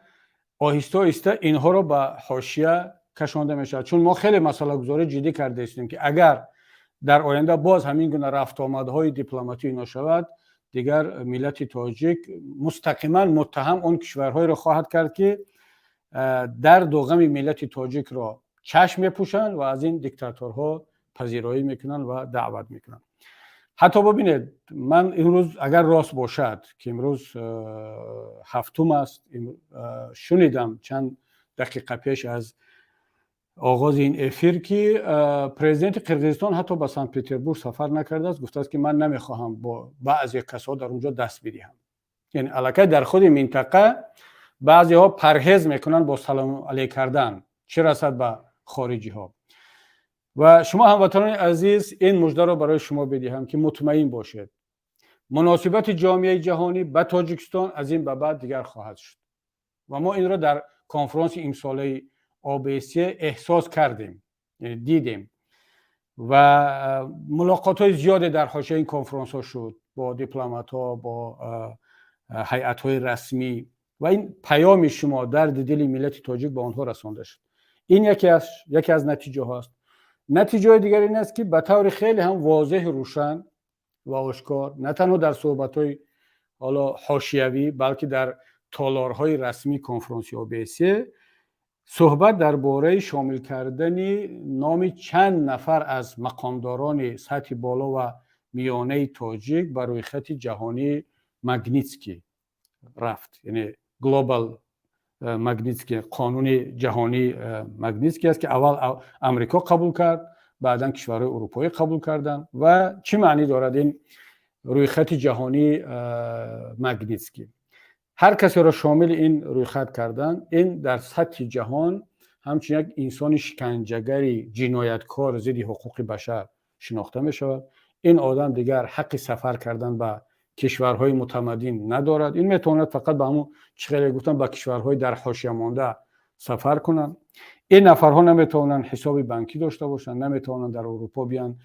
آهسته آهسته اینها را به حاشیه کشانده میشه. چون ما خیلی مسئله گذاری جدی کرده استیم که اگر در آینده باز همین گونه رفت آمدهای دیپلماتی اینا شود، دیگر ملت تاجیک مستقیما متهم اون کشورهای را خواهد کرد که در دوغم ملت تاجیک را چشم میپوشند و از این دیکتاتورها پذیرایی میکنن و دعوت میکنن. حتی ببینید، من امروز اگر راست باشد که امروز هفتم است، شنیدم چند دقیقه پیش از آغاز این افیر که پرزیدنت قرقیزستان حتی به سنت پترزبورگ سفر نکرده است، گفته است که من نمیخواهم با بعضی کسا در اونجا دست بدهم. یعنی الکی در خود منطقه بعضی ها پرهیز میکنن با سلام علیک کردن، چه رسد به خارجی ها. و شما هموطنان عزیز، این مژده را برای شما بدهم که مطمئن باشید مناسبت جامعه جهانی به تاجیکستان از این به بعد دیگر خواهد شد و ما این را در کنفرانس امساله OBSE احساس کردیم، دیدیم و ملاقات های زیاده در حاشیه این کنفرانس ها شد با دیپلمات ها، با هیئت های رسمی و این پیام شما درد دل ملت تاجیک به آنها رسانده شد. این یکی از نتیجه هاست. نتیجه دیگر این است که به طور خیلی هم واضح، روشن و آشکار، نه تنها در صحبت های حالا حاشیوی بلکه در تالارهای رسمی کنفرانس OBSE صحبت درباره شامل کردن نام چند نفر از مقامداران سطح بالا و میانه تاجیک بر روی خط جهانی ماگنیتسکی رفت. یعنی گلوبال ماگنیتسکی، قانون جهانی ماگنیتسکی است که اول امریکا قبول کرد، بعدا کشورهای اروپایی قبول کردن. و چه معنی دارد این روی خط جهانی ماگنیتسکی؟ هر کسی را شامل این روی خط کردن، این در سطح جهان همچنین یک انسان شکنجهگری، جنایتکار ضد حقوق بشر شناخته می شود. این آدم دیگر حق سفر کردن به کشورهای متمدن ندارد. این میتواند فقط به همون چخیلی گفتن به کشورهای در حاشیه مانده سفر کنند. این نفرها نمیتوانند حساب بانکی داشته باشند، نمیتوانند در اروپا بیان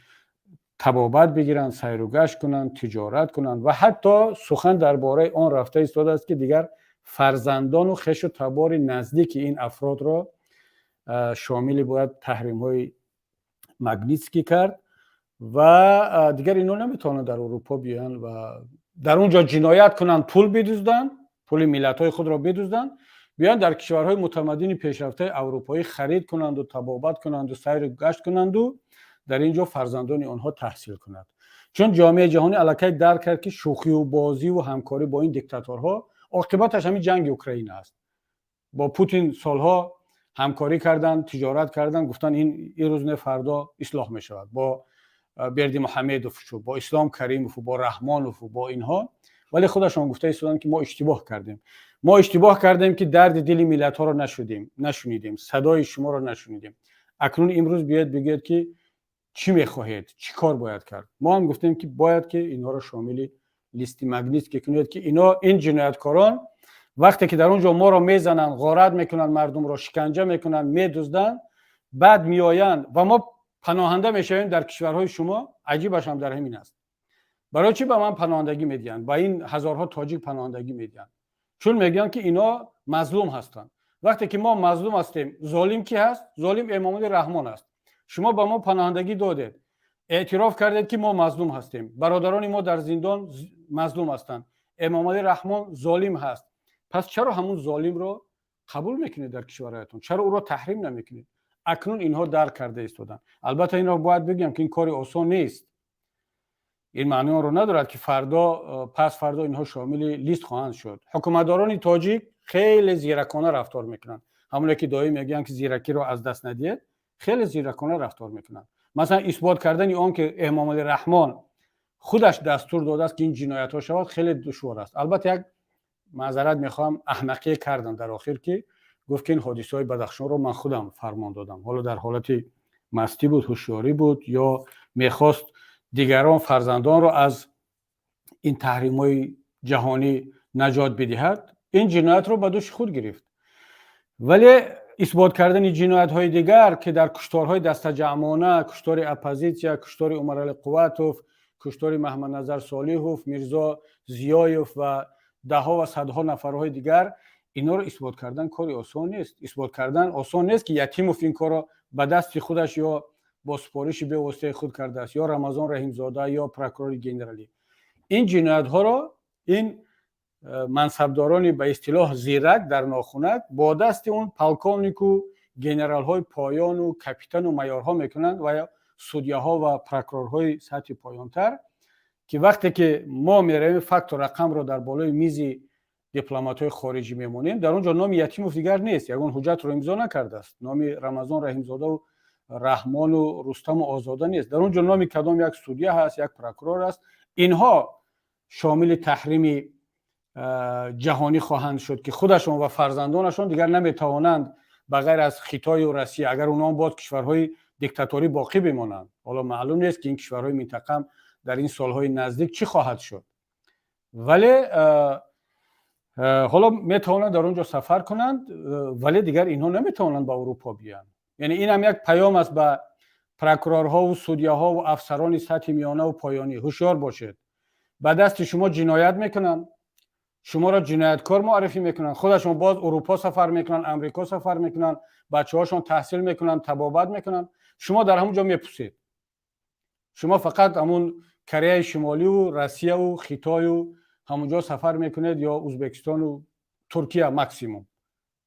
تبابت بگیرند، سیر و گشت کنند، تجارت کنند و حتی سخن درباره آن رفته ایستاده است که دیگر فرزندان و خویش و تبار نزدیک این افراد را شامل باید تحریم های ماگنیتسکی کرد و دیگر اینا نمیتونن در اروپا بیان و در اونجا جنایت کنند، پول بدزدن، پول ملت های خود را بدزدن، بیان در کشورهای متمدن پیشرفته اروپایی خرید کنند و تبابت کنند و سیر و گشت کنند و در اینجا فرزندان آنها تحصیل کنند. چون جامعه جهانی الکی درک کرد که شوخی و بازی و همکاری با این دیکتاتورها عاقبتش همین جنگ اوکراین است. با پوتین سالها همکاری کردند، تجارت کردند، گفتن این روز نه فردا اصلاح می شود. با بردی محمدوف شو، با اسلام کریموف، با رحمانوف، با اینها، ولی خودشان گفته ایستادن که ما اشتباه کردیم. ما اشتباه کردیم که درد دل ملت ها را نشنیدیم، صدای شما را نشنیدیم. اکنون امروز بیاید بگید که چی میخواهید، چی کار باید کرد. ما هم گفتیم که باید که اینها را شامل لیست ماگنیتسکی کنید که این جنایتکاران وقتی که در اونجا ما را میزنن، غارت میکنن، مردم را شکنجه میکنن، میدزدن، بعد میآیند و ما پناهنده میشویم در کشورهای شما. عجیبش هم در همین است. برای چی به من پناهندگی میدین؟ با این هزارها تاجیک پناهندگی میدین؟ چون میگن که اینا مظلوم هستند. وقتی که ما مظلوم هستیم، ظالم کی هست؟ ظالم امام رحمان است. شما به ما پناهندگی دادید، اعتراف کردید که ما مظلوم هستیم، برادران ما در زندان مظلوم هستند، امام رحمان ظالم هست. پس چرا همون ظالم رو قبول میکنید در کشورتون؟ چرا او را تحریم نمیکنید؟ اکنون اینها درک کرده ایستادن. البته این را باید بگم که این کاری آسان نیست. این معنی رو ندارد که پس فردا اینها شامل لیست خواهند شد. حکومتداران تاجیک خیلی زیرکانه رفتار میکنن. همونایی که دائم میگن که زیرکی رو از دست ندید، خیلی زیرکانه رفتار میکنن. مثلا اثبات کردن آن که امام رحمان خودش دستور داده است که این جنایت ها شود خیلی دشوار است. البته یک معذرت میخوام، احمقی کردن در آخر که گفت که این حادثه های بدخشان رو من خودم فرمان دادم. حالا در حالت مستی بود، هوشیاری بود، یا میخواست دیگران فرزندان رو از این تحریم های جهانی نجات بدهد. این جنایت رو به دوش خود گرفت. ولی اثبات کردن جنایت های دیگر که در کشتارهای دست جمعانه، کشتار اپوزیسیا، کشتار عمر القواتوف، کشتار محمد نظر صالحوف، میرزا زیایوف و ده ها و صدها نفرهای دیگر، اینا رو اثبات کردن کاری آسان نیست. اثبات کردن آسان نیست که یتیموف این کار رو به دست خودش یا با سپارش به واسطه خود کرده است، یا رمضان رحیمزاده یا پروکورور گنرالی. این جنایت ها را این منصبداران به اصطلاح زیرک در ناخونک با دست اون پالکونیک و گنرال های پایان و کاپیتان و مایورها میکنند و سودیه ها و پروکورورهای سطح پایانتر، که وقتی که ما میرویم فکت و رقم رو در بالای میز دیپلمات های خارجی میمونیم، در اونجا نام یتیم دیگر نیست، یگان حجت رو امضا نکرده است، نام رمضان رحیمزاده و رحمان و رستم و آزاده نیست، در اونجا نام کدام یک سودیه هست، یک پروکورور است. اینها شامل تحریم جهانی خواهند شد که خودشون و فرزندانشون دیگر نمیتوانند بغیر از خیتای و روسیه، اگر اونها باز کشورهای دیکتاتوری باقی بمانند. حالا معلوم نیست که این کشورهای منطقه هم در این سالهای نزدیک چی خواهد شد، ولی حالا میتوانند در اونجا سفر کنند، ولی دیگر اینها نمیتوانند به اروپا بیان. یعنی این هم یک پیام است به پروکورورها و سودیاها و افسران سطح میانه و پایانی: هوشیار باشید، به دست شما جنایت میکنن، شما را جنایتکار معرفی میکنن، خودشون باز اروپا سفر میکنن، امریکا سفر میکنن، بچه‌هاشون تحصیل میکنن، طبابت میکنن، شما در همونجا میپوسید. شما فقط همون کره شمالی و روسیه و خیتای و همونجا سفر میکنید، یا ازبکستان و ترکیه ماکسیموم.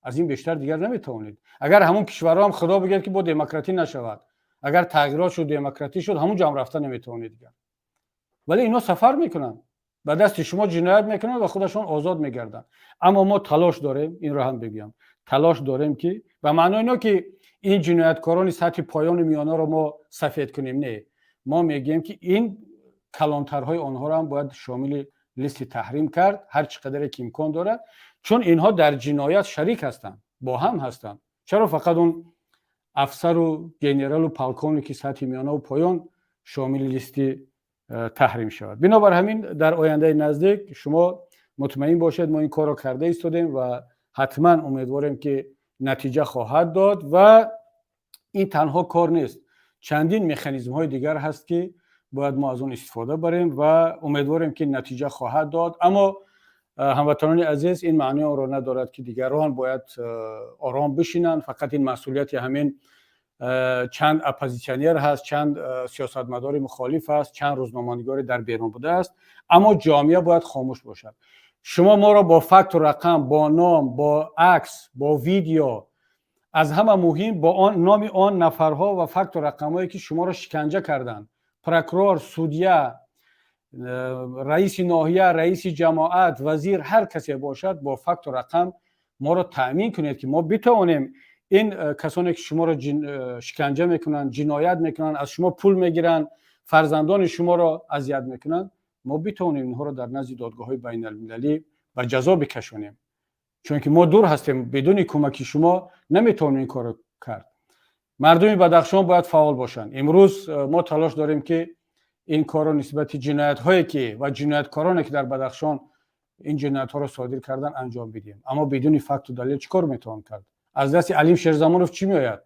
از این بیشتر دیگر نمیتونید. اگر همون کشورها هم خدا بگه که با دموکراتی نشود، اگر تغییرات شد دموکراتی شد، همونجا هم رفتن نمیتونید دیگر. ولی اینا سفر میکنن، به دست شما جنایت میکنن و خودشون آزاد میگردن. اما ما تلاش داریم، این رو هم بگم، تلاش داریم که به معنی اینا که این جنایتکاران سطح پایان میانه رو ما سفید کنیم، نه، ما میگیم که این کلانترهای آنها رو هم باید شامل لیست تحریم کرد، هر چقدر که امکان داره، چون اینها در جنایت شریک هستند، با هم هستند. چرا فقط اون افسر و گنرال و پالکونی که سطح میانه و پایان شامل لیست تحریم شود؟ بنابر همین در آینده نزدیک شما مطمئن باشید ما این کار رو کرده ایستادیم و حتما امیدواریم که نتیجه خواهد داد. و این تنها کار نیست، چندین مکانیزم های دیگر هست که باید ما از اون استفاده بریم و امیدواریم که نتیجه خواهد داد. اما هموطنان عزیز، این معنی رو ندارد که دیگران باید آرام بشینن. فقط این مسئولیت همین چند اپوزیسیونر هست، چند سیاستمدار مخالف است، چند روزنامه‌نگار در بیرون بوده است. اما جامعه باید خاموش باشد. شما ما را با فکت و رقم، با نام، با عکس، با ویدیو، از همه مهم با آن نام آن نفرها و فکت و رقمایی که شما را شکنجه کردند، پروکورور، سودیه، رئیس ناحیه، رئیس جماعت، وزیر، هر کسی باشد، با فکت و رقم ما را تأمین کنید که ما بتوانیم این کسانی که شما را شکنجه میکنن، جنایت میکنن، از شما پول میگیرن، فرزندان شما را اذیت میکنن، ما بتوانیم اینها را در نزد دادگاه‌های بین المللی به جزا بکشونیم. چون که ما دور هستیم، بدون کمک شما نمیتونیم این کارو کرد. مردم بدخشان باید فعال باشن. امروز ما تلاش داریم که این کارو نسبت جنایت‌هایی که و جنایتکارانی که در بدخشان این جنایت‌ها را صادر کردن انجام بدیم. اما بدون فکت و دلیل چیکار میتوان کرد؟ از دست علیم شیرزمانوف چی میآید؟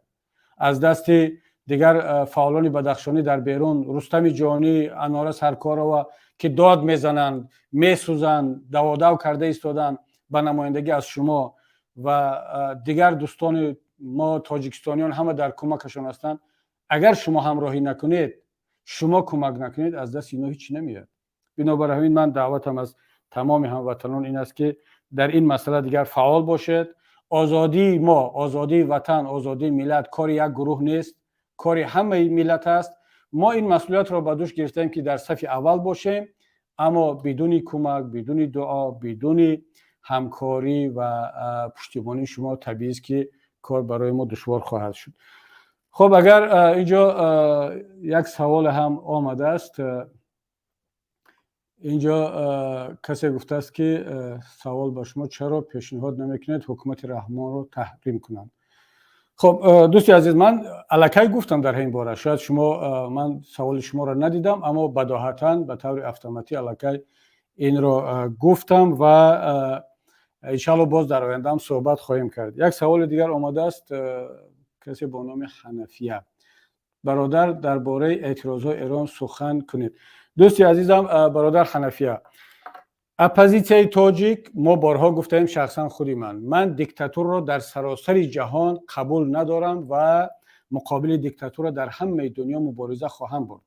از دست دیگر فعالان بدخشانی در بیرون، رستم جانی، انار سرکارова که داد میزنند، میسوزند، دو کرده ایستادن به نمایندگی از شما و دیگر دوستان ما تاجیکستانیان همه در کمکشان هستند. اگر شما همراهی نکنید، شما کمک نکنید، از دست اینا هیچ نمیاد. بنابراین همین من دعوتم از تمام هموطنان این است که در این مسئله دیگر فعال باشید. آزادی ما، آزادی وطن، آزادی ملت کار یک گروه نیست، کار همه ملت است. ما این مسئولیت را به دوش گرفتیم که در صف اول باشیم، اما بدون کمک، بدون دعا، بدون همکاری و پشتیبانی شما طبیعی است که کار برای ما دشوار خواهد شد. خب اگر اینجا یک سوال هم آمده است، اینجا کسی گفته است که سوال با شما: چرا پیشنهاد نمیکنید حکومت رحمان رو تحریم کنند؟ خب دوستی عزیز، من الکی گفتم در این باره، شاید شما من سوال شما را ندیدم، اما بداهتاً به طور اتوماتیک الکی این را گفتم و انشالله باز در آینده هم صحبت خواهیم کرد. یک سوال دیگر آمده است، کسی با نام حنفیه: برادر درباره اعتراضهای ایران سخن کنید. دوستی عزیزم برادر حنفیه، اپوزیسیون تاجیک، ما بارها گفتیم، شخصا خودی من دیکتاتور را در سراسر جهان قبول ندارم و مقابل دیکتاتور در همه دنیا مبارزه خواهم برد.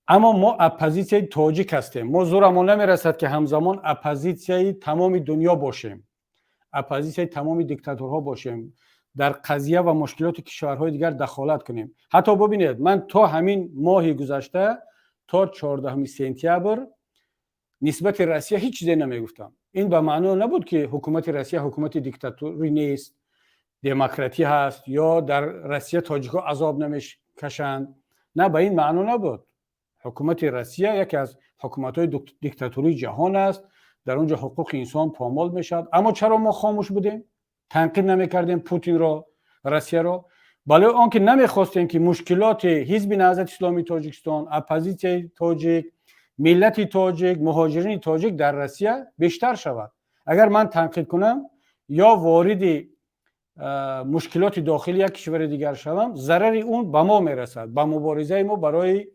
اما ما اپوزیسیون تاجیک هستیم، ما زورمون نمیرسد که همزمان اپوزیسیون تمام دنیا باشیم، اپوزیسیون تمام دیکتاتورها باشیم، در قضیه و مشکلات کشورهای دیگر دخالت کنیم. حتی ببینید من تا همین ماه گذشته، تا 14 سپتامبر نسبت روسیه هیچ چیزی نمیگفتم. این به معنی نبود که حکومت روسیه حکومت دیکتاتوری نیست، دموکراتی هست، یا در روسیه تاجیک‌ها عذاب نمیکشند. نه، به این معنی نبود. حکومت روسیه یکی از حکومت‌های دیکتاتوری جهان است در اونجا حقوق انسان پامال میشد. اما چرا ما خاموش بودیم؟ تنقید نمیکردیم پوتین رو، روسیه رو؟ بله آنکه نمیخواستیم که مشکلات حزب نهضت اسلامی تاجیکستان، اپوزیسیون تاجیک، ملت تاجیک، مهاجرین تاجیک در روسیه بیشتر شود. اگر من تنقید کنم یا وارد مشکلات داخلی یک کشور دیگر شوم، ضرر اون به ما میرسد، به مبارزه ما برای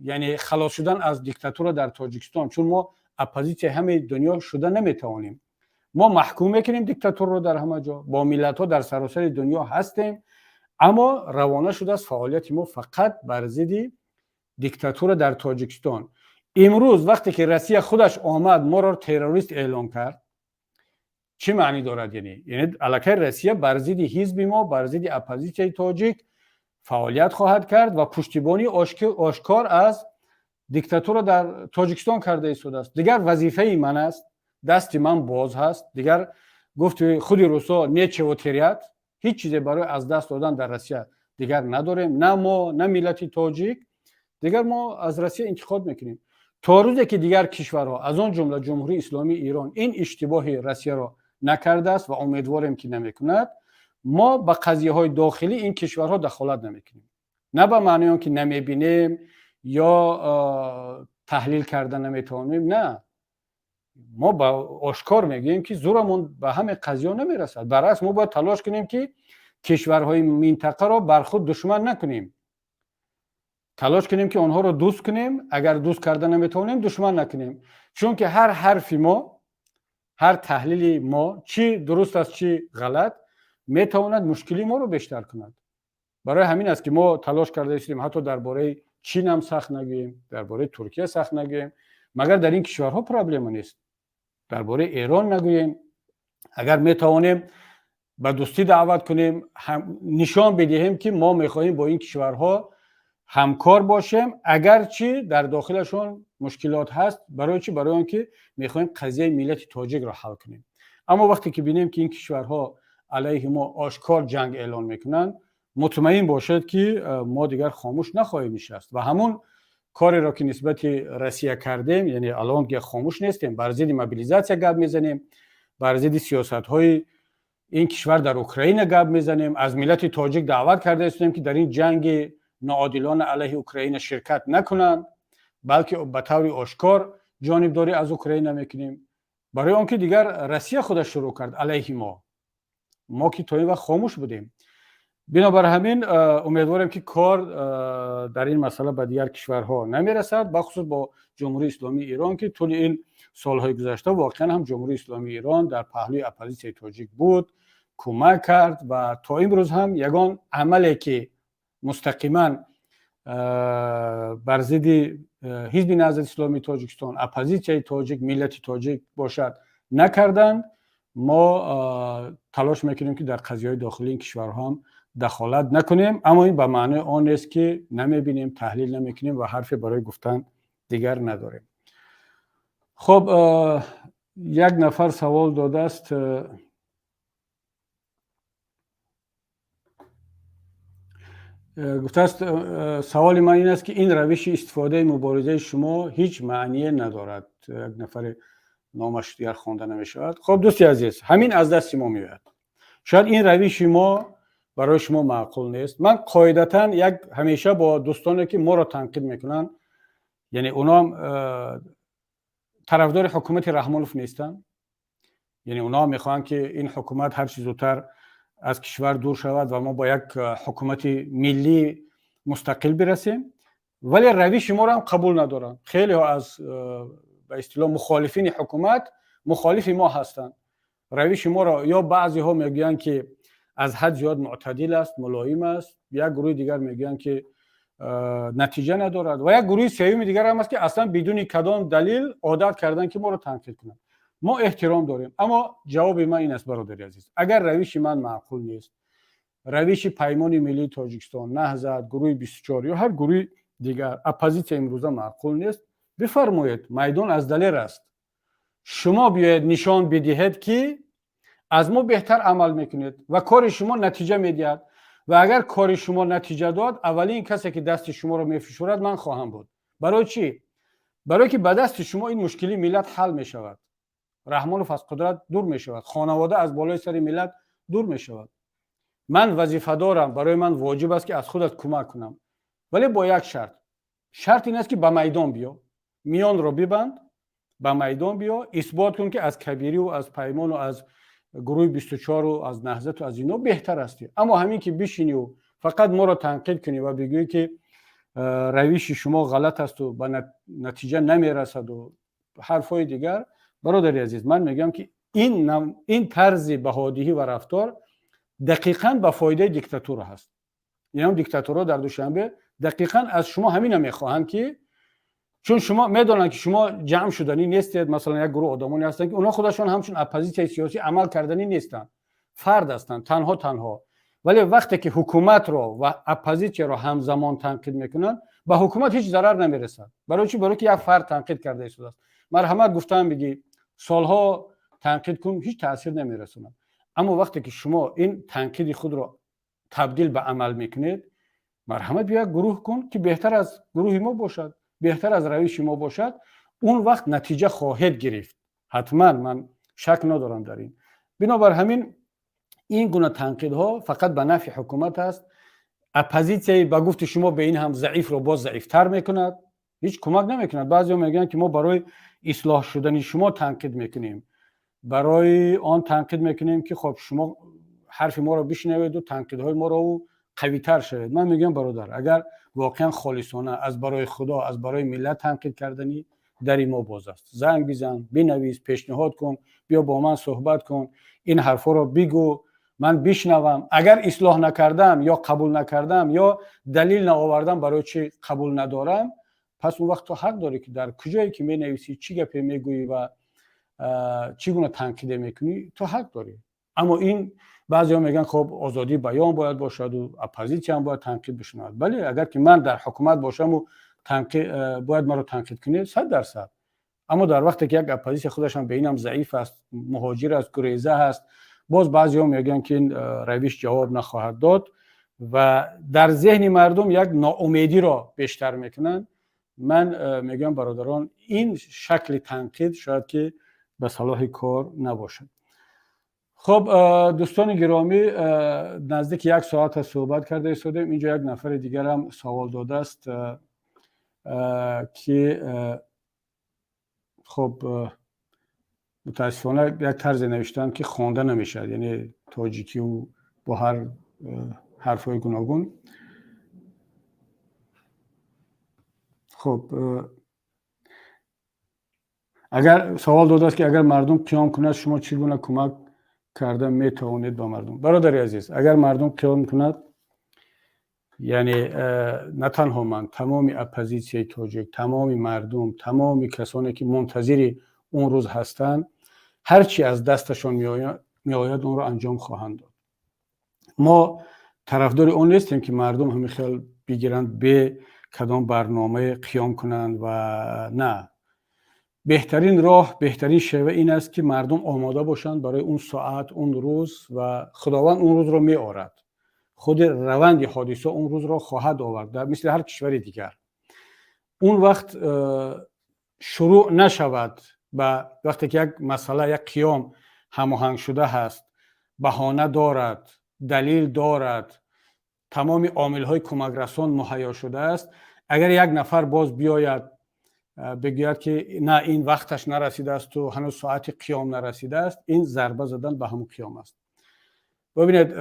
یعنی خلاص شدن از دیکتاتور در تاجیکستان. چون ما اپوزیسیون همه دنیا شده نمیتوانیم، ما محکوم میکنیم دیکتاتور رو در همه جا، با ملت ها در سراسر دنیا هستیم، اما روانه شده است فعالیت ما فقط بر ضد دیکتاتور در تاجیکستان. امروز وقتی که روسیه خودش آمد ما را تروریست اعلام کرد، چه معنی دارد؟ یعنی الکی روسیه بر ضد حزب ما، بر ضد اپوزیسیون تاجیک فعالیت خواهد کرد و پشتیبانی آشکار از دیکتاتور در تاجیکستان کرده است. دیگر وظیفه من است، دست من باز هست. دیگر گفت خود روسا نیچه و تریت، هیچ چیزی برای از دست دادن در روسیه دیگر نداریم، نه ما نه ملت تاجیک. دیگر ما از روسیه انتقاد میکنیم تا روزی که دیگر کشورها از آن جمله جمهوری اسلامی ایران این اشتباه روسیه را نکرده است و امیدواریم که نمیکند، ما به قضیه های داخلی این کشورها دخالت نمیکنیم. نه به معنی آن که نمیبینیم یا تحلیل کردن نمیتوانیم، نه، ما با آشکار میگیم که زورمون به همه قضیه نمیرسد. برعکس ما باید تلاش کنیم که کشورهای منطقه را بر خود دشمن نکنیم، تلاش کنیم که آنها را دوست کنیم، اگر دوست کردن نمیتوانیم دشمن نکنیم. چون که هر حرفی ما، هر تحلیلی ما، چی درست است چی غلط، میتواند مشکلی ما رو بیشتر کند. برای همین است که ما تلاش کرده ایم حتی درباره چین هم سخت نگوییم، درباره ترکیه سخت نگوییم، مگر در این کشورها پرابلم نیست. درباره ایران نگوییم، اگر میتوانیم به دوستی دعوت کنیم، نشان بدهیم که ما میخواهیم با این کشورها همکار باشیم، اگرچه در داخلشون مشکلات هست. برای چی؟ برای اینکه میخواهیم قضیه ملت تاجیک را حل کنیم. اما وقتی که ببینیم که این کشورها علیه ما آشکار جنگ اعلان میکنن، مطمئن باشد که ما دیگر خاموش نخواهیم نشست و همون کاری را که نسبت روسیه کردیم، یعنی الان که خاموش نیستیم، بر ضد موبیلیزاسیون گپ میزنیم، بر ضد سیاست‌های این کشور در اوکراین گپ میزنیم، از ملت تاجیک دعوت کرده هستیم که در این جنگ ناعادلانه علیه اوکراین شرکت نکنند، بلکه به طور آشکار جانبداری از اوکراین میکنیم. برای آنکه دیگر روسیه خودش شروع کرد علیه ما که تا این وقت خاموش بودیم. بنابر همین امیدوارم که کار در این مسئله به دیگر کشورها نمیرسد، بخصوص با جمهوری اسلامی ایران که طول این سالهای گذشته واقعا هم جمهوری اسلامی ایران در پهلوی اپوزیسیون تاجیک بود، کمک کرد و تا امروز هم یگان عملی که مستقیما بر ضد حزب نهضت اسلامی تاجیکستان، اپوزیسیون تاجیک، ملت تاجیک باشد نکردند. ما تلاش میکنیم که در قضیه‌های داخلی این کشورها هم دخالت نکنیم، اما این به معنی آن نیست که نمیبینیم، تحلیل نمیکنیم و حرفی برای گفتن دیگر نداریم. خب یک نفر سوال داده است، گفته است سوال من این است که این روش استفاده مبارزه شما هیچ معنی ندارد. یک نفر نامش دیگر خوانده نمیشود. خب دوستی عزیز، همین از دست ما میاد. شاید این روش ما برای شما معقول نیست. من قاعدتاً همیشه با دوستانی که ما را تنقید میکنن، یعنی اونا هم طرفدار حکومت رحمانوف نیستن، یعنی اونا میخوان که این حکومت هر چیز زودتر از کشور دور شود و ما با یک حکومت ملی مستقل برسیم، ولی روش ما را هم قبول ندارن. خیلی ها از به اصطلاح مخالفین حکومت مخالف ما هستند. روش ما را یا بعضی ها میگن که از حد زیاد معتدل است، ملایم است، یک گروه دیگر میگن که نتیجه ندارد و یک گروه سوم دیگر هم است که اصلا بدون کدام دلیل عادت کردن که ما را تنقید کنند. ما احترام داریم، اما جواب من این است برادر عزیز، اگر روش من معقول نیست، روش پیمان ملی تاجیکستان، نهضت، گروه 24 یا هر گروه دیگر اپوزیسیون امروزه معقول نیست، بفرمایید، میدان از دلیر است. شما بیاید نشان بدهید که از ما بهتر عمل میکنید و کار شما نتیجه میدهد و اگر کار شما نتیجه داد، اولین کسی که دست شما رو میفشارد من خواهم بود. برای چی؟ برای که به دست شما این مشکلی ملت حل می شود، رحمان و فضل قدرت دور می شود، خانواده از بالای سر ملت دور می شود. من وظیفه دارم، برای من واجب است که از خودت کمک کنم، ولی با یک شرط. شرط این است که به میدان بیا، میان رو ببند، به میدان بیا، اثبات کن که از کبیری و از پیمان و از گروه 24 و از نهضت و از اینا بهتر هستی. اما همین که بشینی و فقط ما رو تنقید کنی و بگویی که روش شما غلط است و به نتیجه نمیرسد و حرفای دیگر، برادر عزیز من میگم که این طرز بهادیهی و رفتار دقیقاً به فایده دیکتاتور هست. یعنی دیکتاتورها در دوشنبه دقیقاً از شما همین میخواهند که چون شما میدونن که شما جمع شدنی نیستید، مثلا یک گروه آدمانی هستن که اونا خودشون همچون اپوزیسیون سیاسی عمل کردنی نیستن، فرد هستن، تنها. ولی وقتی که حکومت رو و اپوزیسیون رو همزمان تنقید میکنن، به حکومت هیچ ضرر نمیرسد. برای چی؟ برای که یک فرد تنقید کرده است. مرحمت گفتم بگی سالها تنقید کن هیچ تاثیر نمیرسونه. اما وقتی که شما این تنقید خود رو تبدیل به عمل میکنید، مرحمت بیا گروه کن که بهتر از گروه ما باشد، بهتر از روش ما باشد، اون وقت نتیجه خواهد گرفت. حتما من شک ندارم در این. بنابر همین این گونه تنقیدها فقط به نفع حکومت است. اپوزیسیون به گفت شما به این هم ضعیف رو باز ضعیفتر میکند، هیچ کمک نمیکند. بعضی میگن که ما برای اصلاح شدن شما تنقید میکنیم، برای آن تنقید میکنیم که خب شما حرف ما رو بشنوید و تنقیدهای ما رو قوی‌تر شوید. من میگم برادر، اگر واقعا خالصانه از برای خدا، از برای ملت تنقید کردنی، در ما باز است. زنگ بزن، بنویس، پیشنهاد کن، بیا با من صحبت کن، این حرفا رو بگو، من بشنوم. اگر اصلاح نکردم یا قبول نکردم یا دلیل نآوردم برای چی قبول ندارم، پس اون وقت تو حق داری که در کجایی که مینویسی، چی گپی میگویی و چگونه تنقید میکنی، تو حق داری. اما این بعضیا میگن خب آزادی بیان باید باشد و اپوزیسیون هم باید تنقید بشنود. بله، اگر که من در حکومت باشم و باید من رو تنقید کنید 100%. اما در وقتی که یک اپوزیسیون خودش هم به اینم ضعیف است، مهاجر است، گریزه هست، باز بعضیا میگن که این روش جواب نخواهد داد و در ذهن مردم یک ناامیدی را بیشتر میکنن. من میگم برادران، این شکل تنقید شاید که به صلاح کار نباشد. خب دوستان گرامی، نزدیک 1 ساعت صحبت کرده ایستادیم. اینجا یک نفر دیگر هم سوال داده است که خب متاسفانه یک طرز نوشتن که خوانده نمیشه، یعنی تاجیکی و با هر حرفای گوناگون. خب اگر سوال داده است که اگر مردم قیام کنند شما چگونه کمک کرده میتوانید با مردم؟ برادر عزیز، اگر مردم قیام کند، یعنی نه تنها من، تمام اپوزیسیون تاجیک، تمام مردم، تمام کسانی که منتظر اون روز هستند، هرچی از دستشان میآید اون رو انجام خواهند داد. ما طرفدار اون نیستیم که مردم همین خیال بگیرند به کدام برنامه قیام کنند و نه. بهترین راه، بهترین شیوه این است که مردم آماده باشند برای اون ساعت، اون روز، و خداوند اون روز رو می آورد. خود روند حادثه اون روز رو خواهد آورد، مثل هر کشور دیگر. اون وقت شروع نشود و وقتی که یک مسئله، یک قیام هماهنگ شده هست، بهانه دارد، دلیل دارد، تمام عامل‌های کمک رسان مهیا شده است، اگر یک نفر باز بیاید بگوید که نه این وقتش نرسیده است و هنوز ساعت قیام نرسیده است، این ضربه زدن به همون قیام است. ببینید،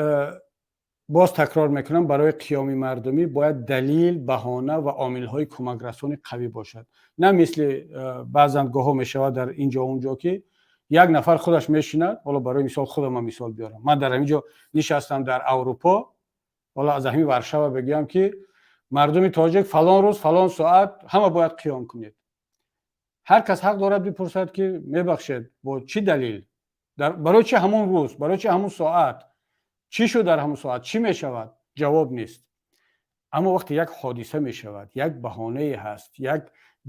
باز تکرار میکنم، برای قیام مردمی باید دلیل، بهانه و عامل‌های کمک رسان قوی باشد. نه مثل بعضن گاهو میشود در اینجا اونجا که یک نفر خودش میشیند. حالا برای مثال خودم مثال بیارم، من در اینجا نشستم در اروپا، حالا از همین ورشاو بگم که مردم تاجیک فلان روز فلان ساعت همه باید قیام کنید. هر کس حق دارد بپرسد که میبخشید با چی دلیل، برای چه همون روز، برای چه همون ساعت، چی شد در همون ساعت، چی میشود؟ جواب نیست. اما وقتی یک حادثه میشود، یک بهانه هست، یک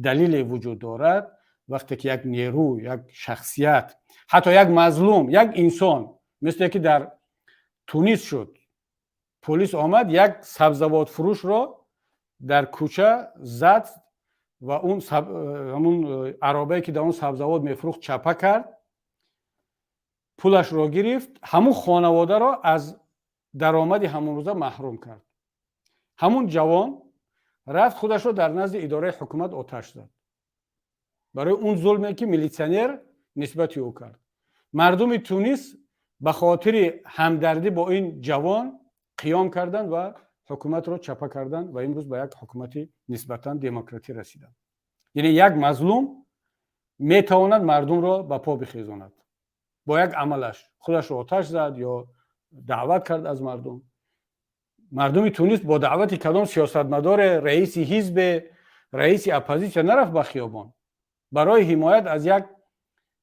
دلیل وجود دارد، وقتی که یک نیرو، یک شخصیت، حتی یک مظلوم، یک انسان، مثل که در تونس شد، پلیس آمد یک سبزوات فروش را در کوچه زد و اون همون عربه که در اون سبزوات میفروخت چپه کرد، پولش رو گرفت، همون خانواده را از درآمد همون روزه محروم کرد. همون جوان رفت خودش رو در نزد اداره حکومت آتش زد برای اون ظلمی که میلیسیونر نسبت او کرد. مردم تونس به خاطر همدردی با این جوان قیام کردند و حکومت رو چپه کردند و امروز به یک حکومت نسبتاً دموکراتی رسیدند. یعنی یک مظلوم میتواند مردم رو به پا بخیزاند با یک عملش. خودش رو آتش زد یا دعوت کرد از مردم. مردم تونس با دعوت کدام سیاستمدار، رئیس حزب، رئیس اپوزیسیون نرفت به خیابان، برای حمایت از یک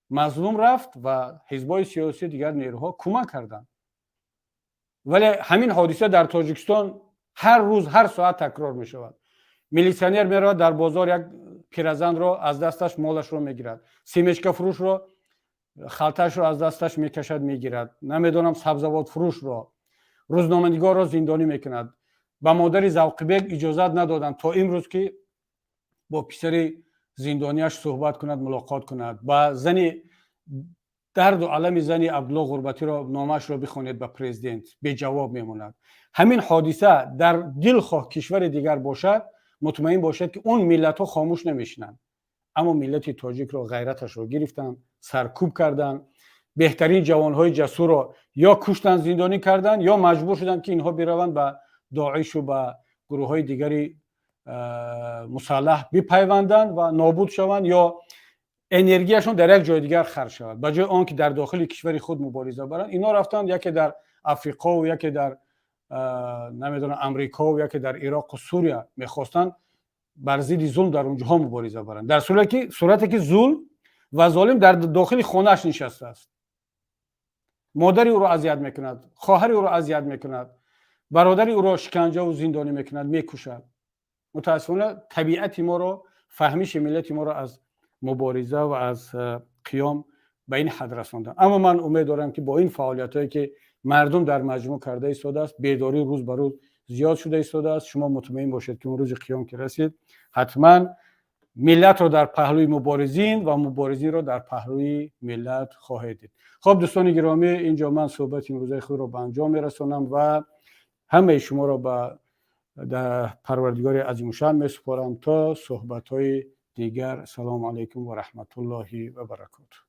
مظلوم رفت و حزبای سیاسی دیگر نیروها کمک کردند. ولی همین حادثه در تاجیکستان هر روز هر ساعت تکرار می شود. میلیسیونر میرود در بازار یک پیرزن را از دستش مالش رو میگیرد، سیمشکا فروش رو خالتاش رو از دستش میکشد میگیرد، نمیدونم سبزوات فروش رو، روزنامه‌نگار را زندانی میکند. با مادر ذوقی بیگ اجازت ندادند تا امروز که با پسر زندانیش صحبت کند، ملاقات کند. با زن درد و علم زن عبدالله غربتی را نامش را بخونید به پرزیدنت، به جواب میماند. همین حادثه در دلخواه کشور دیگر باشد، مطمئن باشد که اون ملت ها خاموش نمیشنند. اما ملت تاجیک را غیرتش را گرفتن، سرکوب کردن، بهترین جوانهای جسور را یا کشتن، زندانی کردن، یا مجبور شدند که اینها بروند به داعش و به گروه های دیگری مسلح بپیوندند و نابود شوند یا انرژیشون در یک جای دیگر خرج شود. به جای آنکه در داخل کشور خود مبارزه برند، اینا رفتند یکی در افریقا و یکی در نمیدونم امریکا و یکی در عراق و سوریه میخواستند بر ضد ظلم در اونجاها مبارزه برند، در صورتی که ظلم و ظالم در داخل خانه‌اش نشسته است. مادری او را اذیت میکند، خواهری او را اذیت میکند، برادری او را شکنجه و زندانی میکند، میکشد. متاسفانه طبیعت ما را، فهمیش ملت ما را از مبارزه و از قیام به این حد رساندن. اما من امید دارم که با این فعالیتایی که مردم در مجموع کرده ایستاده است، بیداری روز به روز زیاد شده ایستاده است. شما مطمئن باشید که اون روز قیام که رسید، حتما ملت رو در پهلوی مبارزین و مبارزین رو در پهلوی ملت خواهید دید. خب دوستان گرامی، اینجا من صحبت این روزهای خود رو به انجام میرسانم و همه شما رو به در پروردگار عظیم‌الشأن میسپارم تا صحبت‌های دیگر. سلام علیکم و رحمت الله و برکاته.